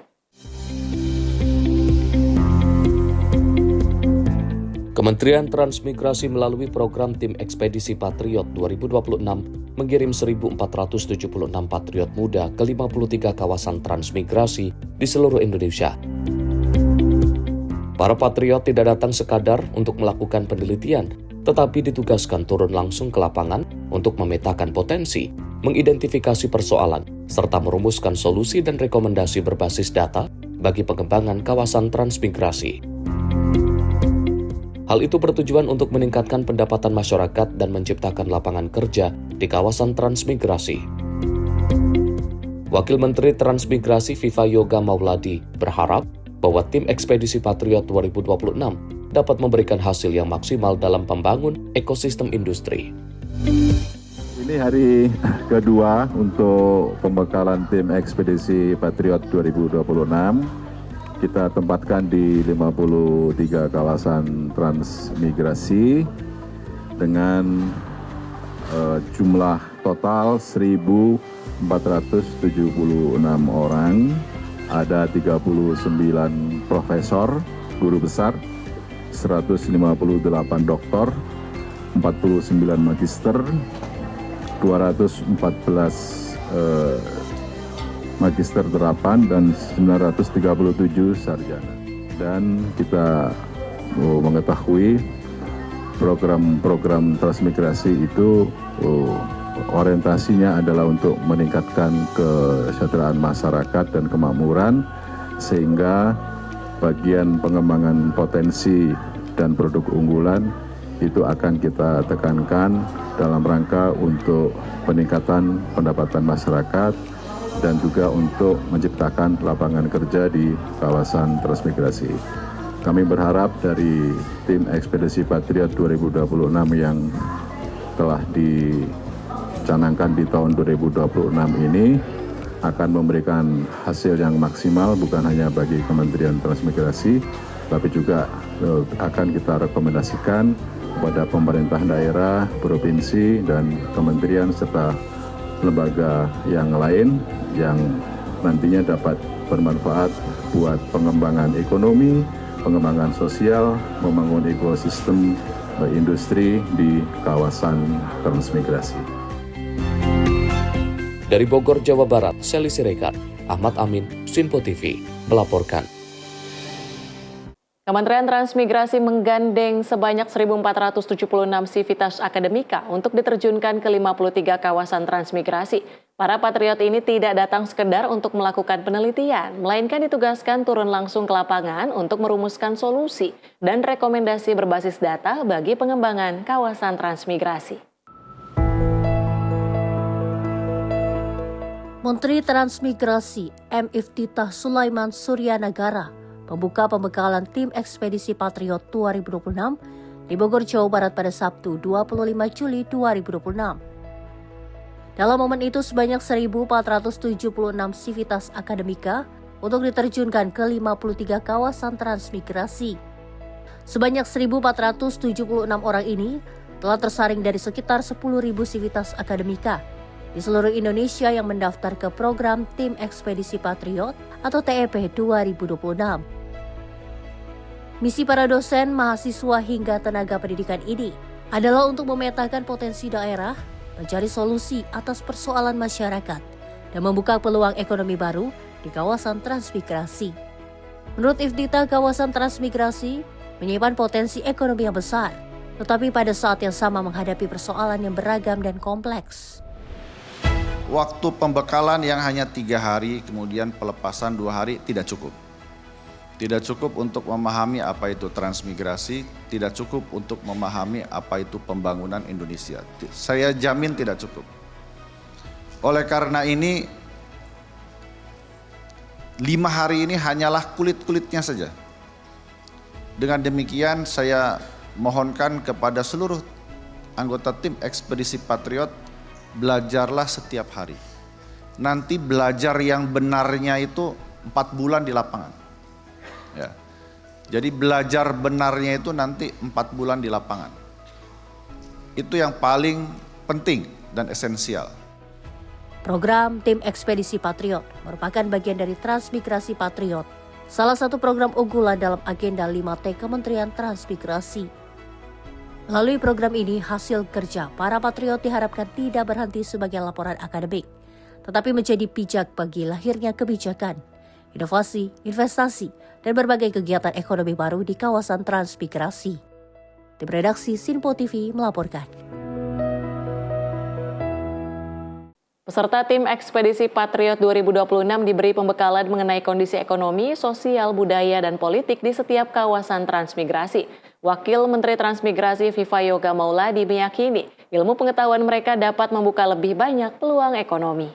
Kementerian Transmigrasi melalui program Tim Ekspedisi Patriot 2026 mengirim 1.476 patriot muda ke 53 kawasan transmigrasi di seluruh Indonesia. Para patriot tidak datang sekadar untuk melakukan penelitian, tetapi ditugaskan turun langsung ke lapangan untuk memetakan potensi, mengidentifikasi persoalan, serta merumuskan solusi dan rekomendasi berbasis data bagi pengembangan kawasan transmigrasi. Hal itu bertujuan untuk meningkatkan pendapatan masyarakat dan menciptakan lapangan kerja di kawasan transmigrasi. Wakil Menteri Transmigrasi Viva Yoga Mauladi berharap bahwa tim ekspedisi Patriot 2026 dapat memberikan hasil yang maksimal dalam membangun ekosistem industri. Ini hari kedua untuk pembekalan tim ekspedisi Patriot 2026. Kita tempatkan di 53 kawasan transmigrasi dengan jumlah total 1.476 orang ada 39 profesor, guru besar, 158 doktor, 49 magister, 214 magister terapan, dan 937 sarjana. Dan kita mengetahui program-program transmigrasi itu orientasinya adalah untuk meningkatkan kesejahteraan masyarakat dan kemakmuran, sehingga bagian pengembangan potensi dan produk unggulan itu akan kita tekankan dalam rangka untuk peningkatan pendapatan masyarakat dan juga untuk menciptakan lapangan kerja di kawasan transmigrasi. Kami berharap dari tim Ekspedisi Patriot 2026 yang telah dicanangkan di tahun 2026 ini akan memberikan hasil yang maksimal bukan hanya bagi Kementerian Transmigrasi, tapi juga akan kita rekomendasikan kepada pemerintah daerah, provinsi, dan kementerian serta lembaga yang lain yang nantinya dapat bermanfaat buat pengembangan ekonomi, pengembangan sosial, membangun ekosistem industri di kawasan transmigrasi. Dari Bogor, Jawa Barat, Seli Siregar, Ahmad Amin, Sinpo TV, melaporkan. Kementerian Transmigrasi menggandeng sebanyak 1.476 sivitas akademika untuk diterjunkan ke 53 kawasan transmigrasi. Para patriot ini tidak datang sekedar untuk melakukan penelitian, melainkan ditugaskan turun langsung ke lapangan untuk merumuskan solusi dan rekomendasi berbasis data bagi pengembangan kawasan transmigrasi. Menteri Transmigrasi M. Iftitah Sulaiman Suryanagara membuka pembekalan tim Ekspedisi Patriot 2026 di Bogor, Jawa Barat pada Sabtu 25 Juli 2026. Dalam momen itu sebanyak 1.476 sivitas akademika untuk diterjunkan ke 53 kawasan transmigrasi. Sebanyak 1.476 orang ini telah tersaring dari sekitar 10.000 sivitas akademika di seluruh Indonesia yang mendaftar ke program Tim Ekspedisi Patriot atau TEP 2026. Misi para dosen, mahasiswa hingga tenaga pendidikan ini adalah untuk memetakan potensi daerah, mencari solusi atas persoalan masyarakat, dan membuka peluang ekonomi baru di kawasan transmigrasi. Menurut Iftitah, kawasan transmigrasi menyimpan potensi ekonomi yang besar, tetapi pada saat yang sama menghadapi persoalan yang beragam dan kompleks. Waktu pembekalan yang hanya 3 hari, kemudian pelepasan 2 hari tidak cukup. Tidak cukup untuk memahami apa itu transmigrasi, tidak cukup untuk memahami apa itu pembangunan Indonesia. Saya jamin tidak cukup. Oleh karena ini, 5 hari ini hanyalah kulit-kulitnya saja. Dengan demikian saya mohonkan kepada seluruh anggota tim Ekspedisi Patriot, belajarlah setiap hari. Nanti belajar yang benarnya itu 4 bulan di lapangan. Ya. Jadi belajar benarnya itu nanti 4 bulan di lapangan. Itu yang paling penting dan esensial. Program Tim Ekspedisi Patriot merupakan bagian dari Transmigrasi Patriot, salah satu program unggulan dalam agenda 5T Kementerian Transmigrasi. Melalui program ini, hasil kerja para patriot diharapkan tidak berhenti sebagai laporan akademik, tetapi menjadi pijak bagi lahirnya kebijakan, inovasi, investasi, dan berbagai kegiatan ekonomi baru di kawasan transmigrasi. Tim redaksi Sinpo TV melaporkan. Peserta tim Ekspedisi Patriot 2026 diberi pembekalan mengenai kondisi ekonomi, sosial, budaya, dan politik di setiap kawasan transmigrasi. Wakil Menteri Transmigrasi Viva Yoga Mauladi meyakini ilmu pengetahuan mereka dapat membuka lebih banyak peluang ekonomi.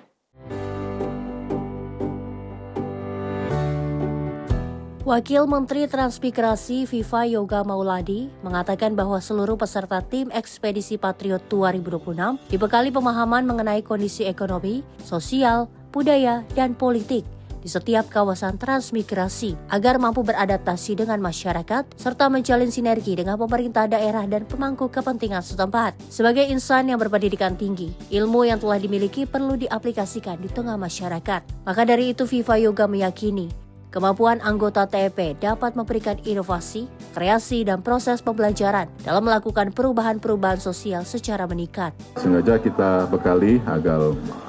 Wakil Menteri Transmigrasi Viva Yoga Mauladi mengatakan bahwa seluruh peserta tim Ekspedisi Patriot 2026 dibekali pemahaman mengenai kondisi ekonomi, sosial, budaya, dan politik di setiap kawasan transmigrasi agar mampu beradaptasi dengan masyarakat serta menjalin sinergi dengan pemerintah daerah dan pemangku kepentingan setempat. Sebagai insan yang berpendidikan tinggi, ilmu yang telah dimiliki perlu diaplikasikan di tengah masyarakat. Maka dari itu Viva Yoga meyakini kemampuan anggota TEP dapat memberikan inovasi, kreasi, dan proses pembelajaran dalam melakukan perubahan-perubahan sosial secara meningkat. Sengaja kita bekali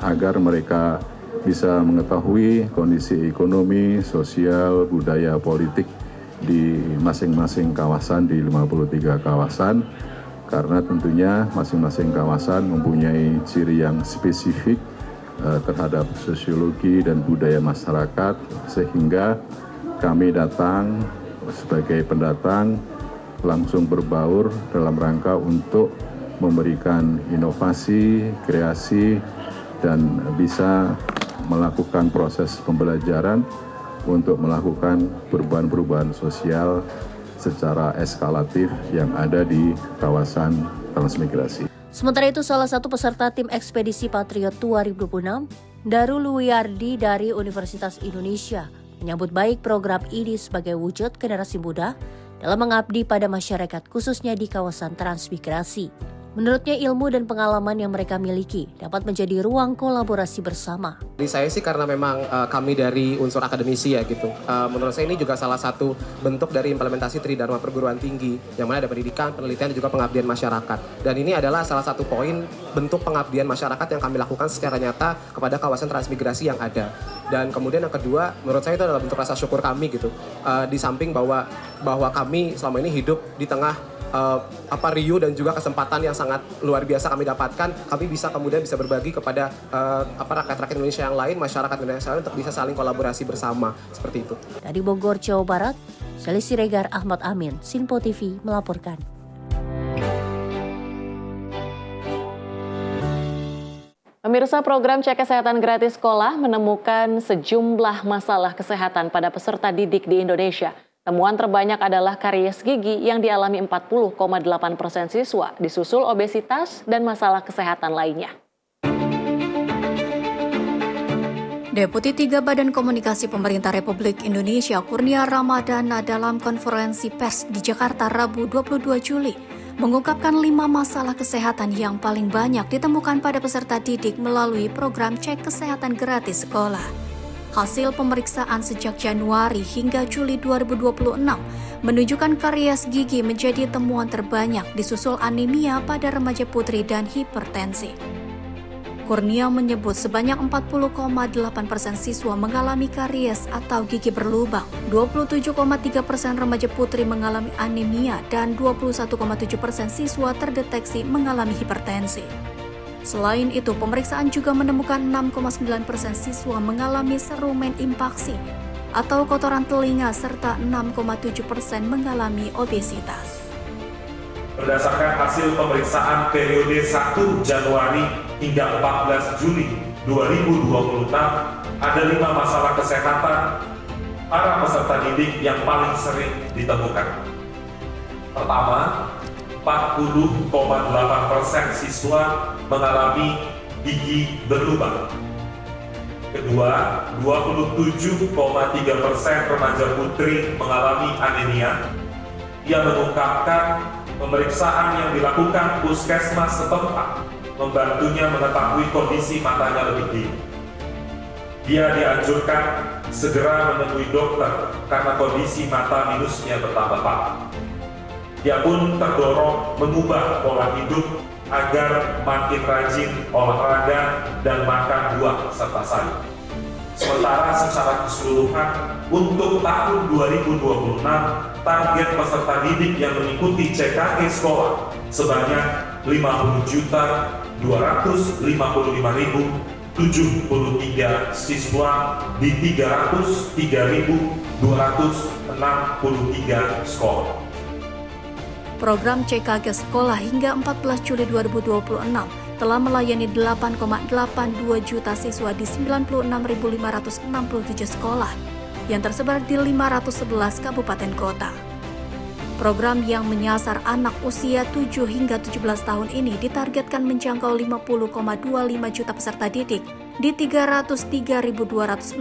agar mereka bisa mengetahui kondisi ekonomi, sosial, budaya, politik di masing-masing kawasan, di 53 kawasan, karena tentunya masing-masing kawasan mempunyai ciri yang spesifik terhadap sosiologi dan budaya masyarakat, sehingga kami datang sebagai pendatang langsung berbaur dalam rangka untuk memberikan inovasi, kreasi, dan bisa melakukan proses pembelajaran untuk melakukan perubahan-perubahan sosial secara eskalatif yang ada di kawasan transmigrasi. Sementara itu, salah satu peserta tim Ekspedisi Patriot 2026, Darul Wiyardi dari Universitas Indonesia, menyambut baik program ini sebagai wujud generasi muda dalam mengabdi pada masyarakat khususnya di kawasan transmigrasi. Menurutnya ilmu dan pengalaman yang mereka miliki dapat menjadi ruang kolaborasi bersama. Di saya sih karena memang kami dari unsur akademisi ya gitu. Menurut saya ini juga salah satu bentuk dari implementasi Tridharma perguruan tinggi yang mana ada pendidikan, penelitian dan juga pengabdian masyarakat. Dan ini adalah salah satu poin bentuk pengabdian masyarakat yang kami lakukan secara nyata kepada kawasan transmigrasi yang ada. Dan kemudian yang kedua, menurut saya itu adalah bentuk rasa syukur kami gitu. Di samping bahwa kami selama ini hidup di tengah riuh dan juga kesempatan yang sangat luar biasa kami dapatkan, kami bisa kemudian bisa berbagi kepada rakyat-rakyat Indonesia yang lain, masyarakat Indonesia yang lain untuk bisa saling kolaborasi bersama seperti itu. Dari Bogor, Jawa Barat, Sally Siregar, Ahmad Amin, Sinpo TV melaporkan. Pemirsa, program Cek Kesehatan Gratis Sekolah menemukan sejumlah masalah kesehatan pada peserta didik di Indonesia. Temuan terbanyak adalah karies gigi yang dialami 40,8% siswa, disusul obesitas dan masalah kesehatan lainnya. Deputi 3 Badan Komunikasi Pemerintah Republik Indonesia Kurnia Ramadana dalam konferensi pers di Jakarta Rabu 22 Juli mengungkapkan 5 masalah kesehatan yang paling banyak ditemukan pada peserta didik melalui program Cek Kesehatan Gratis Sekolah. Hasil pemeriksaan sejak Januari hingga Juli 2026 menunjukkan karies gigi menjadi temuan terbanyak, disusul anemia pada remaja putri dan hipertensi. Kurnia menyebut sebanyak 40,8% siswa mengalami karies atau gigi berlubang, 27,3% remaja putri mengalami anemia, dan 21,7% siswa terdeteksi mengalami hipertensi. Selain itu, pemeriksaan juga menemukan 6,9% siswa mengalami serumen impaksi atau kotoran telinga serta 6,7% mengalami obesitas. Berdasarkan hasil pemeriksaan periode 1 Januari hingga 14 Juli 2026, ada 5 masalah kesehatan para peserta didik yang paling sering ditemukan. Pertama, 40,8% siswa mengalami gigi berlubang. Kedua, 27,3% remaja putri mengalami anemia. Ia mengungkapkan pemeriksaan yang dilakukan puskesmas setempat membantunya mengetahui kondisi matanya lebih dini. Dia dianjurkan segera menemui dokter karena kondisi mata minusnya bertambah parah. Dia pun terdorong mengubah pola hidup agar makin rajin olahraga dan makan buah serta sayur. Sementara secara keseluruhan untuk tahun 2026 target peserta didik yang mengikuti CKG sekolah sebanyak 50.255.073 siswa di 303.263 sekolah. Program CKG Sekolah hingga 14 Juli 2026 telah melayani 8,82 juta siswa di 96.567 sekolah yang tersebar di 511 kabupaten kota. Program yang menyasar anak usia 7 hingga 17 tahun ini ditargetkan menjangkau 50,25 juta peserta didik di 303.263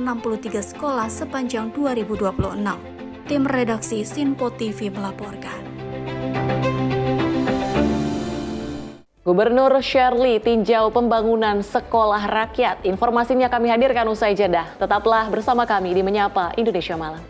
sekolah sepanjang 2026. Tim redaksi Sinpo TV melaporkan. Gubernur Shirley tinjau pembangunan sekolah rakyat. Informasinya kami hadirkan usai jeda. Tetaplah bersama kami di Menyapa Indonesia Malam.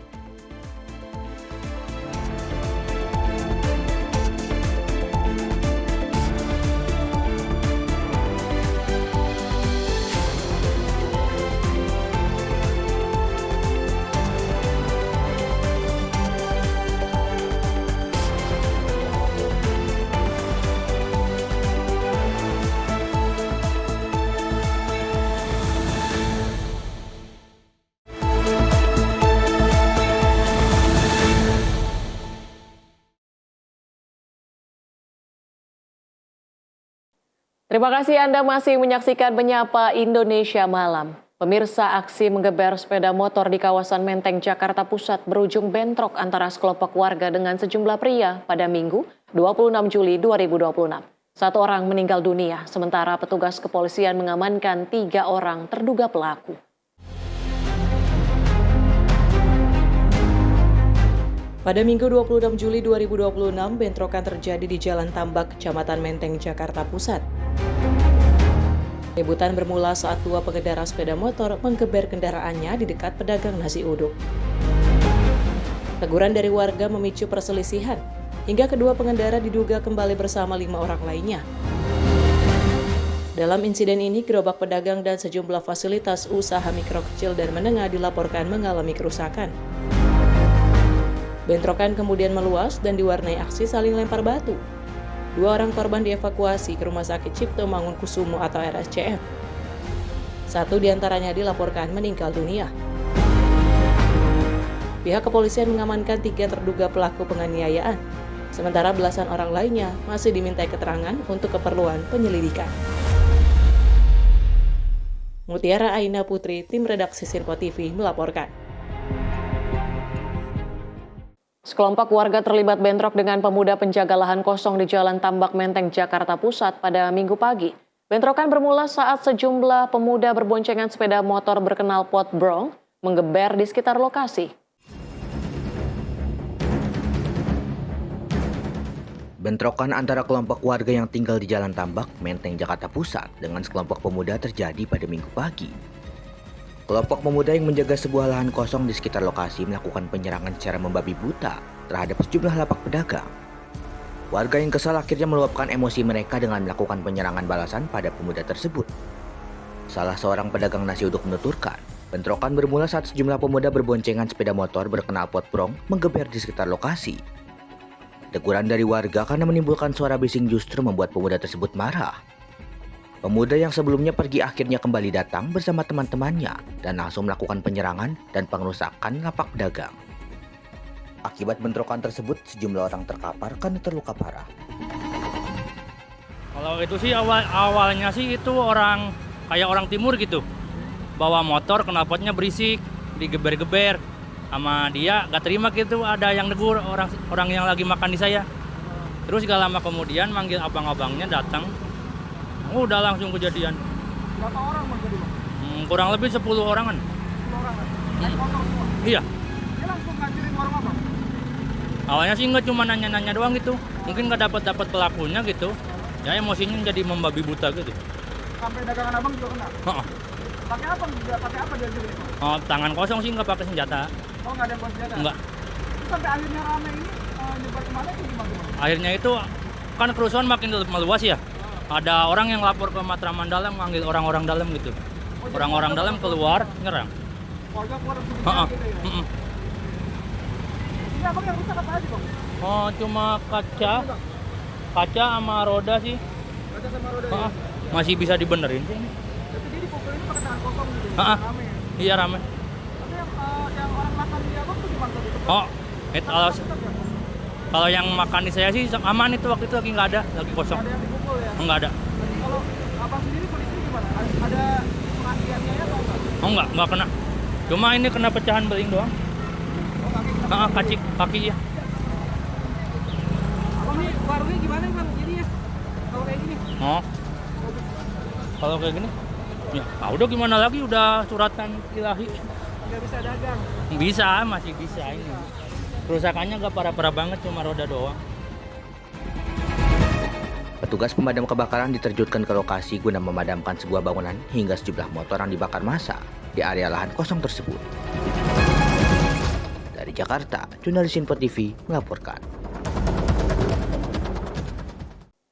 Terima kasih Anda masih menyaksikan Menyapa Indonesia Malam. Pemirsa, aksi menggeber sepeda motor di kawasan Menteng, Jakarta Pusat berujung bentrok antara sekelompok warga dengan sejumlah pria pada Minggu 26 Juli 2026. 1 orang meninggal dunia, sementara petugas kepolisian mengamankan 3 orang terduga pelaku. Pada Minggu 26 Juli 2026, bentrokan terjadi di Jalan Tambak, Kecamatan Menteng, Jakarta Pusat. Keributan bermula saat 2 pengendara sepeda motor menggeber kendaraannya di dekat pedagang nasi uduk. Teguran dari warga memicu perselisihan, hingga kedua pengendara diduga kembali bersama 5 orang lainnya. Dalam insiden ini, gerobak pedagang dan sejumlah fasilitas usaha mikro kecil dan menengah dilaporkan mengalami kerusakan. Bentrokan kemudian meluas dan diwarnai aksi saling lempar batu. 2 orang korban dievakuasi ke Rumah Sakit Cipto Mangunkusumo atau RSCM. 1 diantaranya dilaporkan meninggal dunia. Pihak kepolisian mengamankan 3 terduga pelaku penganiayaan, sementara belasan orang lainnya masih dimintai keterangan untuk keperluan penyelidikan. Mutiara Aina Putri, tim redaksi Sinpo TV melaporkan. Sekelompok warga terlibat bentrok dengan pemuda penjaga lahan kosong di Jalan Tambak Menteng, Jakarta Pusat pada Minggu pagi. Bentrokan bermula saat sejumlah pemuda berboncengan sepeda motor berkenal pot brong menggeber di sekitar lokasi. Bentrokan antara kelompok warga yang tinggal di Jalan Tambak, Menteng, Jakarta Pusat dengan sekelompok pemuda terjadi pada Minggu pagi. Kelompok pemuda yang menjaga sebuah lahan kosong di sekitar lokasi melakukan penyerangan secara membabi buta terhadap sejumlah lapak pedagang. Warga yang kesal akhirnya meluapkan emosi mereka dengan melakukan penyerangan balasan pada pemuda tersebut. Salah seorang pedagang nasi uduk menuturkan, bentrokan bermula saat sejumlah pemuda berboncengan sepeda motor berkenal pot brong menggeber di sekitar lokasi. Teguran dari warga karena menimbulkan suara bising justru membuat pemuda tersebut marah. Pemuda yang sebelumnya pergi akhirnya kembali datang bersama teman-temannya dan langsung melakukan penyerangan dan pengerusakan lapak pedagang. Akibat bentrokan tersebut, sejumlah orang terkapar karena terluka parah. Kalau itu sih awalnya sih itu kayak orang timur gitu. Bawa motor, knalpotnya berisik, digeber-geber. Sama dia gak terima gitu, ada yang negur orang yang lagi makan di saya. Terus gak lama kemudian manggil abang-abangnya datang. Udah langsung kejadian. Berapa orang Mas tadi, Bang? Kurang lebih 10 orangan. 10 orangan? Naik motor semua? Iya. Dia langsung ngancurin warung Abang? Awalnya sih nggak cuma nanya-nanya doang gitu. Mungkin nggak dapat pelakunya gitu. Ya emosinya jadi membabi buta gitu. Sampai dagangan Abang juga kena? Heeh. Pakai apa dia gitu? Oh, tangan kosong sih nggak pakai senjata. Oh, nggak ada yang bawa senjata? Nggak. Terus sampai akhirnya rame ini nyebar kemana itu gimana? Akhirnya itu kan kerusuhan makin meluas ya. Ada orang yang lapor ke Matraman Dalam, manggil orang-orang dalam gitu. Orang-orang dalam keluar, nyerang. Warga keluar gitu ya? Ini Abang yang rusak apa aja, Bang? Oh, cuma kaca sama roda sih. Kaca sama roda ya? Masih bisa dibenerin sih. Jadi dia dipukulin pakai tangan kosong gitu? Rame ya? Iya, rame. Tapi yang orang makan di Abang tuh gimana tadi? Oh, kalau yang makan di saya sih aman itu, waktu itu lagi nggak ada, lagi kosong. Ada yang dipukul ya? Nggak ada. Kalau Abang sendiri kondisinya gimana? Ada pengakiannya ya atau enggak? Oh nggak kena. Cuma ini kena pecahan beling doang. Oh kaki? Kaki ya. Oh, kalau kayak gini, ya udah gimana lagi, udah suratan ilahi. Nggak bisa dagang. Bisa, masih bisa ini. Kerusakannya nggak parah-parah banget, cuma roda doang. Petugas pemadam kebakaran diterjunkan ke lokasi guna memadamkan sebuah bangunan hingga sejumlah motor yang dibakar massa di area lahan kosong tersebut. Dari Jakarta, jurnalis Info TV melaporkan.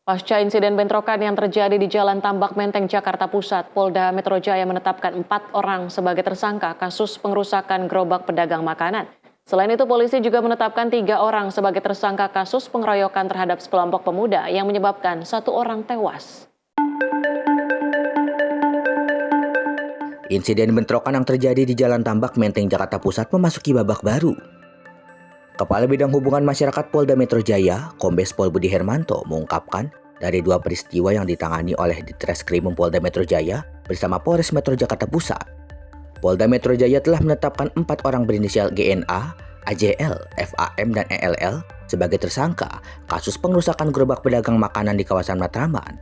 Pasca insiden bentrokan yang terjadi di Jalan Tambak Menteng, Jakarta Pusat, Polda Metro Jaya menetapkan 4 orang sebagai tersangka kasus pengerusakan gerobak pedagang makanan. Selain itu, polisi juga menetapkan 3 orang sebagai tersangka kasus pengeroyokan terhadap sekelompok pemuda yang menyebabkan 1 orang tewas. Insiden bentrokan yang terjadi di Jalan Tambak Menteng, Jakarta Pusat memasuki babak baru. Kepala Bidang Hubungan Masyarakat Polda Metro Jaya, Kombes Pol Budi Hermanto, mengungkapkan dari 2 peristiwa yang ditangani oleh Ditreskrimum Polda Metro Jaya bersama Polres Metro Jakarta Pusat. Polda Metro Jaya telah menetapkan 4 orang berinisial GNA, AJL, FAM, dan ELL sebagai tersangka kasus pengerusakan gerobak pedagang makanan di kawasan Matraman.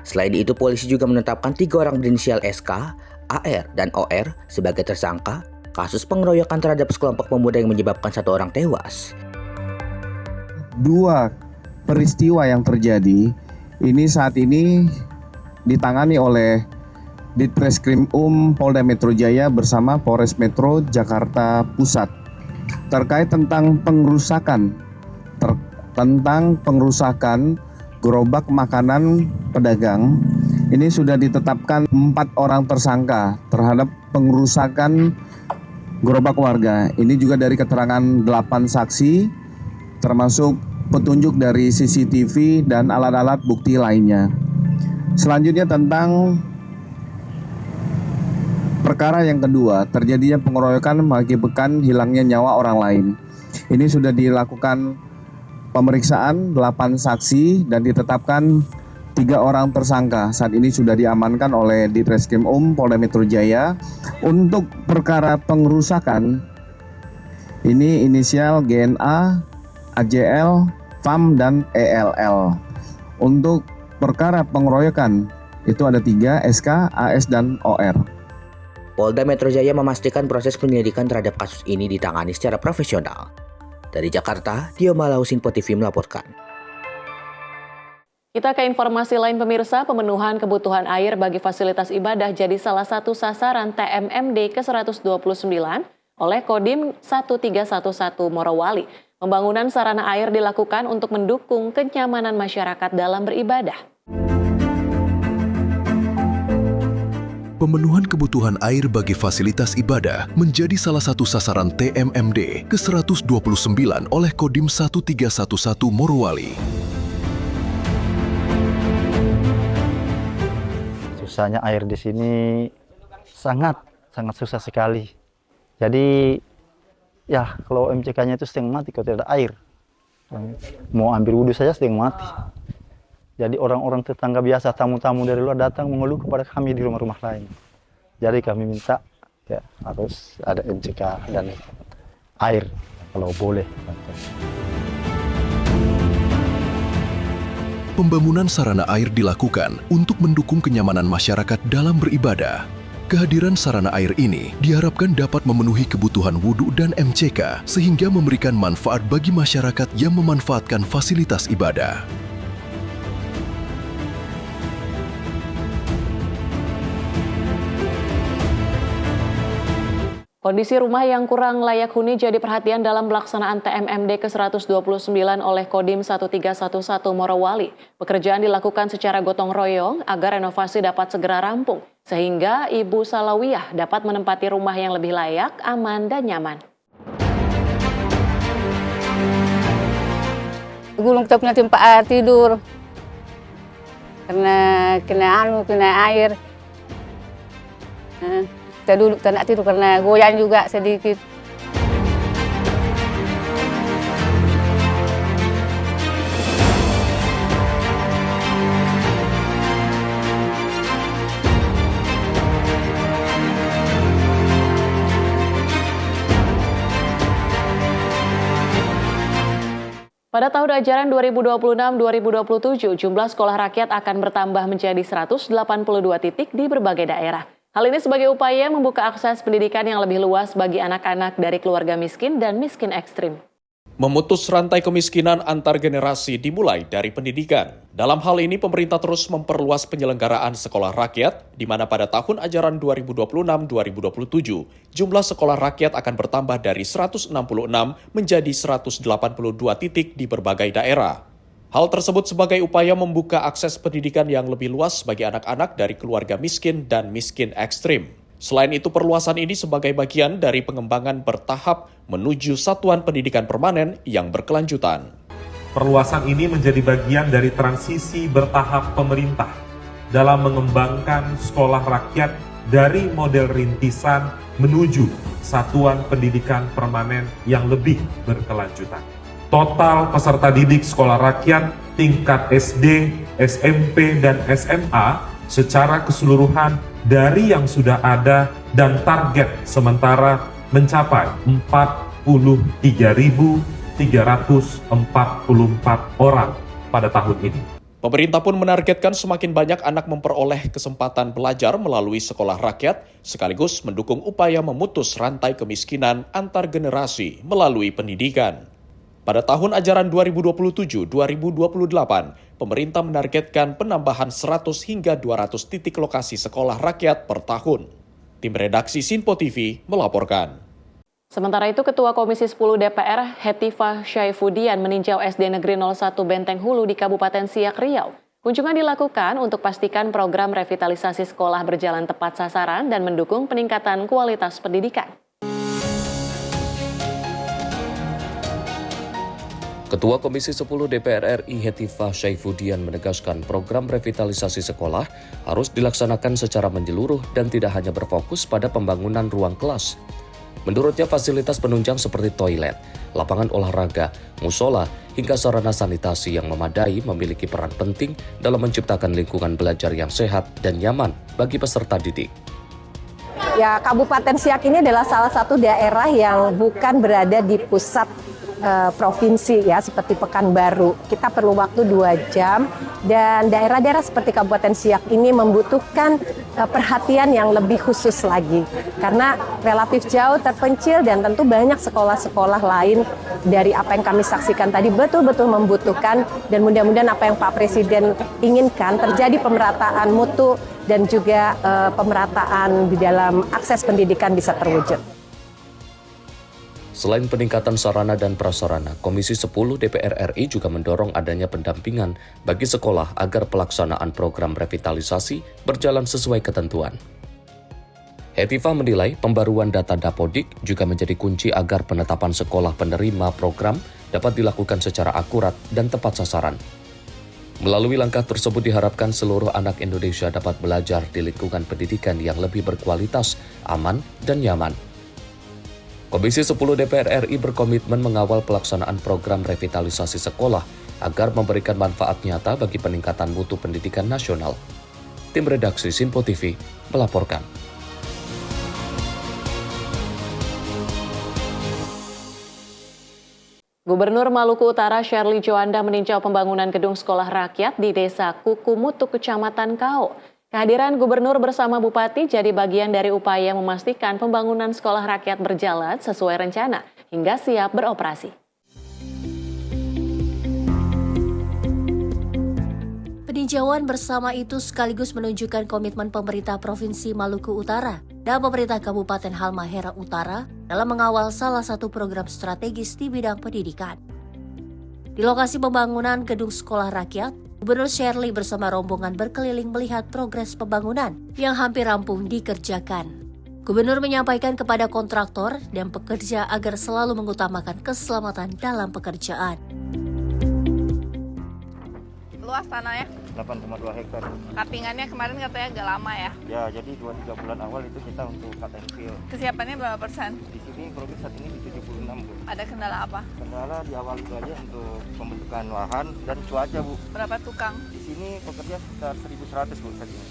Selain itu, polisi juga menetapkan 3 orang berinisial SK, AR, dan OR sebagai tersangka kasus pengeroyokan terhadap sekelompok pemuda yang menyebabkan 1 orang tewas. 2 peristiwa yang terjadi ini saat ini ditangani oleh Ditreskrimum Polda Metro Jaya bersama Polres Metro Jakarta Pusat terkait tentang pengrusakan gerobak makanan pedagang. Ini sudah ditetapkan 4 orang tersangka terhadap pengerusakan gerobak warga. Ini juga dari keterangan 8 saksi termasuk petunjuk dari CCTV dan alat-alat bukti lainnya. Selanjutnya tentang perkara yang kedua, terjadinya pengeroyokan mengakibatkan hilangnya nyawa orang lain. Ini sudah dilakukan pemeriksaan 8 saksi dan ditetapkan 3 orang tersangka. Saat ini sudah diamankan oleh Ditreskrimum Polda Metro Jaya. Untuk perkara pengerusakan, ini inisial GNA, AJL, FAM, dan ELL. Untuk perkara pengeroyokan, itu ada 3, SK, AS, dan OR. Polda Metro Jaya memastikan proses penyelidikan terhadap kasus ini ditangani secara profesional. Dari Jakarta, Dio Malaus, Info TV melaporkan. Kita ke informasi lain pemirsa, pemenuhan kebutuhan air bagi fasilitas ibadah jadi salah satu sasaran TMMD ke-129 oleh Kodim 1311 Morowali. Pembangunan sarana air dilakukan untuk mendukung kenyamanan masyarakat dalam beribadah. Pemenuhan kebutuhan air bagi fasilitas ibadah menjadi salah satu sasaran TMMD ke-129 oleh Kodim 1311 Morowali. Susahnya air di sini sangat susah sekali. Jadi ya kalau MCK-nya itu setengah mati kalau tidak ada air. Mau ambil wudhu saja setengah mati. Jadi orang-orang tetangga biasa, tamu-tamu dari luar datang mengeluh kepada kami di rumah-rumah lain. Jadi kami minta ya harus ada MCK dan air kalau boleh. Pembangunan sarana air dilakukan untuk mendukung kenyamanan masyarakat dalam beribadah. Kehadiran sarana air ini diharapkan dapat memenuhi kebutuhan wudhu dan MCK sehingga memberikan manfaat bagi masyarakat yang memanfaatkan fasilitas ibadah. Kondisi rumah yang kurang layak huni jadi perhatian dalam pelaksanaan TMMD ke-129 oleh Kodim 1311 Morowali. Pekerjaan dilakukan secara gotong royong agar renovasi dapat segera rampung, sehingga Ibu Salawiyah dapat menempati rumah yang lebih layak, aman, dan nyaman. Gulung kita punya tempat tidur, kena air. Kita duduk, kita nak tidur karena goyang juga sedikit. Pada tahun ajaran 2026-2027, jumlah sekolah rakyat akan bertambah menjadi 182 titik di berbagai daerah. Hal ini sebagai upaya membuka akses pendidikan yang lebih luas bagi anak-anak dari keluarga miskin dan miskin ekstrim. Memutus rantai kemiskinan antar generasi dimulai dari pendidikan. Dalam hal ini, pemerintah terus memperluas penyelenggaraan sekolah rakyat, di mana pada tahun ajaran 2026-2027, jumlah sekolah rakyat akan bertambah dari 166 menjadi 182 titik di berbagai daerah. Hal tersebut sebagai upaya membuka akses pendidikan yang lebih luas bagi anak-anak dari keluarga miskin dan miskin ekstrim. Selain itu, perluasan ini sebagai bagian dari pengembangan bertahap menuju satuan pendidikan permanen yang berkelanjutan. Perluasan ini menjadi bagian dari transisi bertahap pemerintah dalam mengembangkan sekolah rakyat dari model rintisan menuju satuan pendidikan permanen yang lebih berkelanjutan. Total peserta didik sekolah rakyat tingkat SD, SMP, dan SMA secara keseluruhan dari yang sudah ada dan target sementara mencapai 43.344 orang pada tahun ini. Pemerintah pun menargetkan semakin banyak anak memperoleh kesempatan belajar melalui sekolah rakyat, sekaligus mendukung upaya memutus rantai kemiskinan antar generasi melalui pendidikan. Pada tahun ajaran 2027-2028, pemerintah menargetkan penambahan 100 hingga 200 titik lokasi sekolah rakyat per tahun. Tim redaksi Sinpo TV melaporkan. Sementara itu, Ketua Komisi 10 DPR, Hetifah Syaifudian, meninjau SD Negeri 01 Benteng Hulu di Kabupaten Siak, Riau. Kunjungan dilakukan untuk pastikan program revitalisasi sekolah berjalan tepat sasaran dan mendukung peningkatan kualitas pendidikan. Ketua Komisi 10 DPR RI Hetifah Syaifudian menegaskan program revitalisasi sekolah harus dilaksanakan secara menyeluruh dan tidak hanya berfokus pada pembangunan ruang kelas. Menurutnya, fasilitas penunjang seperti toilet, lapangan olahraga, musola, hingga sarana sanitasi yang memadai memiliki peran penting dalam menciptakan lingkungan belajar yang sehat dan nyaman bagi peserta didik. Ya, Kabupaten Siak ini adalah salah satu daerah yang bukan berada di pusat provinsi ya, seperti Pekanbaru. Kita perlu waktu 2 jam dan daerah-daerah seperti Kabupaten Siak ini membutuhkan perhatian yang lebih khusus lagi karena relatif jauh terpencil dan tentu banyak sekolah-sekolah lain dari apa yang kami saksikan tadi betul-betul membutuhkan, dan mudah-mudahan apa yang Pak Presiden inginkan terjadi pemerataan mutu dan juga pemerataan di dalam akses pendidikan bisa terwujud. Selain peningkatan sarana dan prasarana, Komisi 10 DPR RI juga mendorong adanya pendampingan bagi sekolah agar pelaksanaan program revitalisasi berjalan sesuai ketentuan. Hetifah menilai pembaruan data Dapodik juga menjadi kunci agar penetapan sekolah penerima program dapat dilakukan secara akurat dan tepat sasaran. Melalui langkah tersebut diharapkan seluruh anak Indonesia dapat belajar di lingkungan pendidikan yang lebih berkualitas, aman, dan nyaman. Komisi 10 DPR RI berkomitmen mengawal pelaksanaan program revitalisasi sekolah agar memberikan manfaat nyata bagi peningkatan mutu pendidikan nasional. Tim redaksi Sinpo TV melaporkan. Gubernur Maluku Utara Sherly Joanda meninjau pembangunan gedung sekolah rakyat di Desa Kukumutuk, Kecamatan Kao. Kehadiran gubernur bersama bupati jadi bagian dari upaya memastikan pembangunan sekolah rakyat berjalan sesuai rencana hingga siap beroperasi. Peninjauan bersama itu sekaligus menunjukkan komitmen pemerintah Provinsi Maluku Utara dan pemerintah Kabupaten Halmahera Utara dalam mengawal salah satu program strategis di bidang pendidikan. Di lokasi pembangunan gedung sekolah rakyat, Gubernur Sherly bersama rombongan berkeliling melihat progres pembangunan yang hampir rampung dikerjakan. Gubernur menyampaikan kepada kontraktor dan pekerja agar selalu mengutamakan keselamatan dalam pekerjaan. Luas tanahnya? 8,2 hektar. Kapingannya kemarin katanya agak lama ya? Ya, jadi 2-3 bulan awal itu kita untuk cut and fill. Kesiapannya berapa persen? Di sini progres saat ini di 76, Bu. Ada kendala apa? Kendala di awal itu aja untuk pembentukan lahan dan cuaca, Bu. Berapa tukang? Di sini pekerja sekitar 1.100, Bu, saat ini.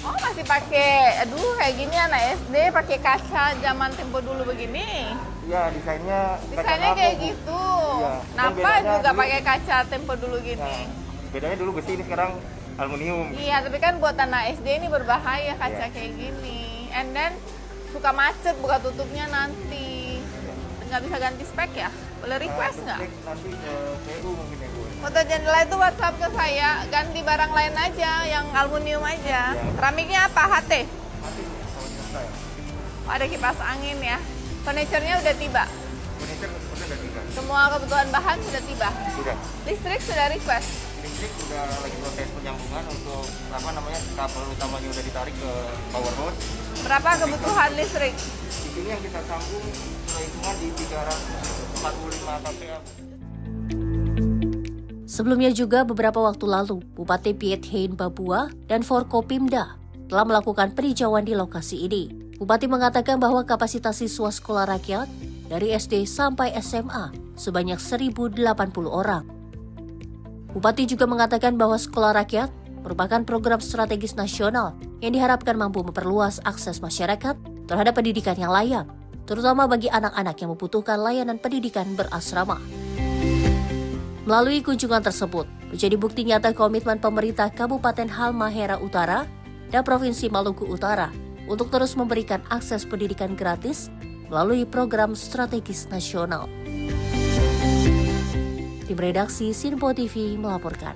Oh masih pakai, aduh kayak gini anak SD pakai kaca zaman tempo dulu begini. Iya, desainnya kayak gitu. Iya. Kenapa juga pakai kaca tempo dulu gini? Bedanya dulu besi, ini sekarang aluminium. Iya, tapi kan buat anak SD ini berbahaya kaca kayak gini. And then suka macet buka tutupnya nanti. Nggak bisa ganti spek ya? Boleh request nggak? Nanti ke PU mungkin ya Bu. Foto jendela itu WhatsApp ke saya, ganti barang lain aja, yang aluminium aja. Keramiknya apa? HT? Oh, ada kipas angin ya. Furniture-nya udah tiba? Furniture udah tiba. Semua kebutuhan bahan sudah tiba? Sudah. Listrik sudah request? Listrik udah lagi proses penyambungan untuk kabel utamanya udah ditarik ke power house. Berapa kebutuhan listrik? Di sini yang kita sambung hitungan di 345 kPa. Sebelumnya juga beberapa waktu lalu, Bupati Piet Hein Papua dan Forkopimda telah melakukan peninjauan di lokasi ini. Bupati mengatakan bahwa kapasitas siswa sekolah rakyat dari SD sampai SMA sebanyak 1.080 orang. Bupati juga mengatakan bahwa sekolah rakyat merupakan program strategis nasional yang diharapkan mampu memperluas akses masyarakat terhadap pendidikan yang layak, terutama bagi anak-anak yang membutuhkan layanan pendidikan berasrama. Melalui kunjungan tersebut, menjadi bukti nyata komitmen pemerintah Kabupaten Halmahera Utara dan Provinsi Maluku Utara untuk terus memberikan akses pendidikan gratis melalui program strategis nasional. Tim redaksi Sinpo TV melaporkan.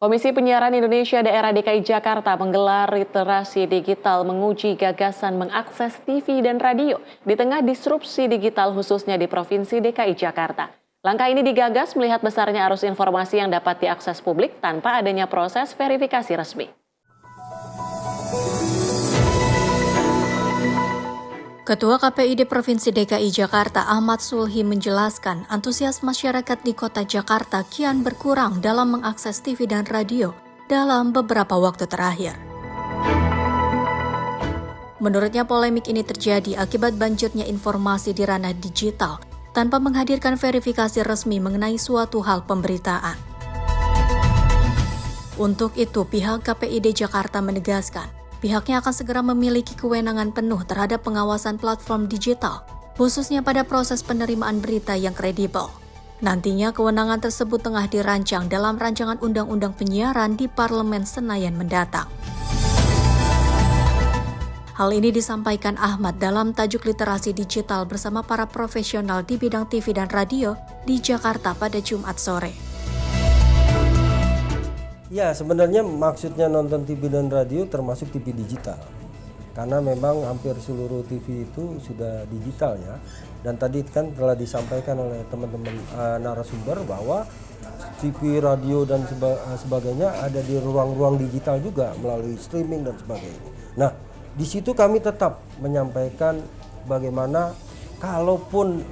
Komisi Penyiaran Indonesia Daerah DKI Jakarta menggelar literasi digital menguji gagasan mengakses TV dan radio di tengah disrupsi digital khususnya di Provinsi DKI Jakarta. Langkah ini digagas melihat besarnya arus informasi yang dapat diakses publik tanpa adanya proses verifikasi resmi. Ketua KPID Provinsi DKI Jakarta Ahmad Sulhi menjelaskan antusias masyarakat di kota Jakarta kian berkurang dalam mengakses TV dan radio dalam beberapa waktu terakhir. Menurutnya polemik ini terjadi akibat banjirnya informasi di ranah digital tanpa menghadirkan verifikasi resmi mengenai suatu hal pemberitaan. Untuk itu, pihak KPID Jakarta menegaskan pihaknya akan segera memiliki kewenangan penuh terhadap pengawasan platform digital, khususnya pada proses penerimaan berita yang kredibel. Nantinya kewenangan tersebut tengah dirancang dalam rancangan Undang-Undang Penyiaran di Parlemen Senayan mendatang. Hal ini disampaikan Ahmad dalam tajuk literasi digital bersama para profesional di bidang TV dan radio di Jakarta pada Jumat sore. Ya, sebenarnya maksudnya nonton TV dan radio termasuk TV digital. Karena memang hampir seluruh TV itu sudah digital ya. Dan tadi kan telah disampaikan oleh teman-teman narasumber bahwa TV, radio dan sebagainya ada di ruang-ruang digital juga melalui streaming dan sebagainya. Nah, di situ kami tetap menyampaikan bagaimana kalaupun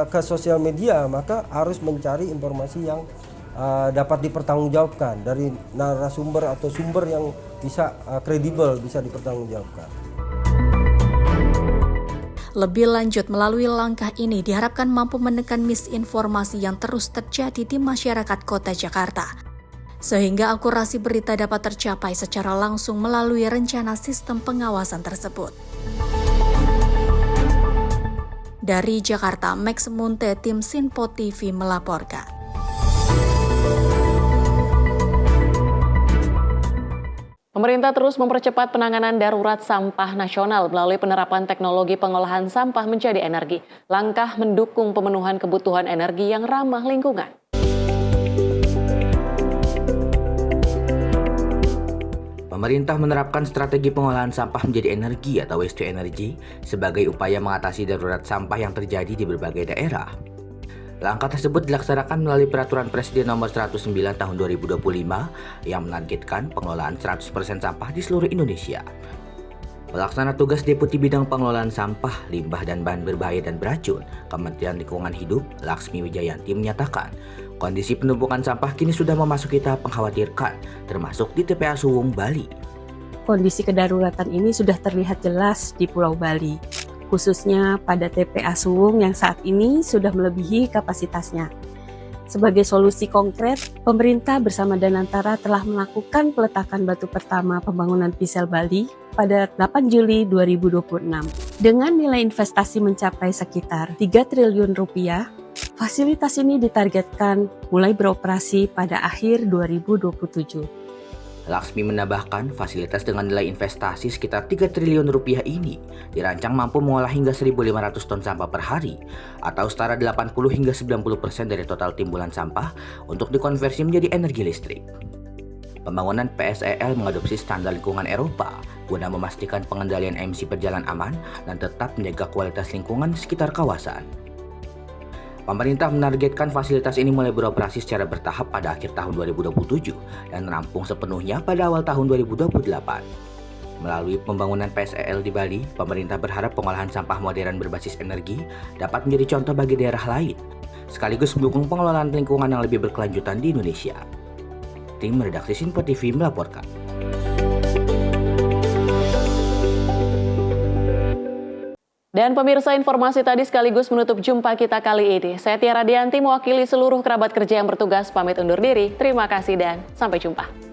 ke sosial media maka harus mencari informasi yang dapat dipertanggungjawabkan dari narasumber atau sumber yang bisa kredibel, bisa dipertanggungjawabkan. Lebih lanjut, melalui langkah ini diharapkan mampu menekan misinformasi yang terus terjadi di masyarakat kota Jakarta, sehingga akurasi berita dapat tercapai secara langsung melalui rencana sistem pengawasan tersebut. Dari Jakarta, Max Munte, tim Sinpo TV melaporkan. Pemerintah terus mempercepat penanganan darurat sampah nasional melalui penerapan teknologi pengolahan sampah menjadi energi. Langkah mendukung pemenuhan kebutuhan energi yang ramah lingkungan. Pemerintah menerapkan strategi pengolahan sampah menjadi energi atau waste to energy sebagai upaya mengatasi darurat sampah yang terjadi di berbagai daerah. Langkah tersebut dilaksanakan melalui Peraturan Presiden Nomor 109 Tahun 2025 yang menargetkan pengelolaan 100% sampah di seluruh Indonesia. Pelaksana tugas Deputi Bidang Pengelolaan Sampah, Limbah dan Bahan Berbahaya dan Beracun, Kementerian Lingkungan Hidup, Laksmi Wijayanti menyatakan, kondisi penumpukan sampah kini sudah memasuki tahap mengkhawatirkan, termasuk di TPA Suwung, Bali. Kondisi kedaruratan ini sudah terlihat jelas di Pulau Bali, khususnya pada TPA Suwung yang saat ini sudah melebihi kapasitasnya. Sebagai solusi konkret, pemerintah bersama Danantara telah melakukan peletakan batu pertama pembangunan PISEL Bali pada 8 Juli 2026. Dengan nilai investasi mencapai sekitar 3 triliun rupiah, fasilitas ini ditargetkan mulai beroperasi pada akhir 2027. Laksmi menambahkan, fasilitas dengan nilai investasi sekitar 3 triliun rupiah ini dirancang mampu mengolah hingga 1.500 ton sampah per hari atau setara 80 hingga 90% dari total timbulan sampah untuk dikonversi menjadi energi listrik. Pembangunan PSEL mengadopsi standar lingkungan Eropa guna memastikan pengendalian emisi berjalan aman dan tetap menjaga kualitas lingkungan di sekitar kawasan. Pemerintah menargetkan fasilitas ini mulai beroperasi secara bertahap pada akhir tahun 2027 dan rampung sepenuhnya pada awal tahun 2028. Melalui pembangunan PSEL di Bali, pemerintah berharap pengolahan sampah modern berbasis energi dapat menjadi contoh bagi daerah lain, sekaligus mendukung pengelolaan lingkungan yang lebih berkelanjutan di Indonesia. Tim redaksi Sinpo TV melaporkan. Dan pemirsa, informasi tadi sekaligus menutup jumpa kita kali ini. Saya Tiara Dianti mewakili seluruh kerabat kerja yang bertugas pamit undur diri. Terima kasih dan sampai jumpa.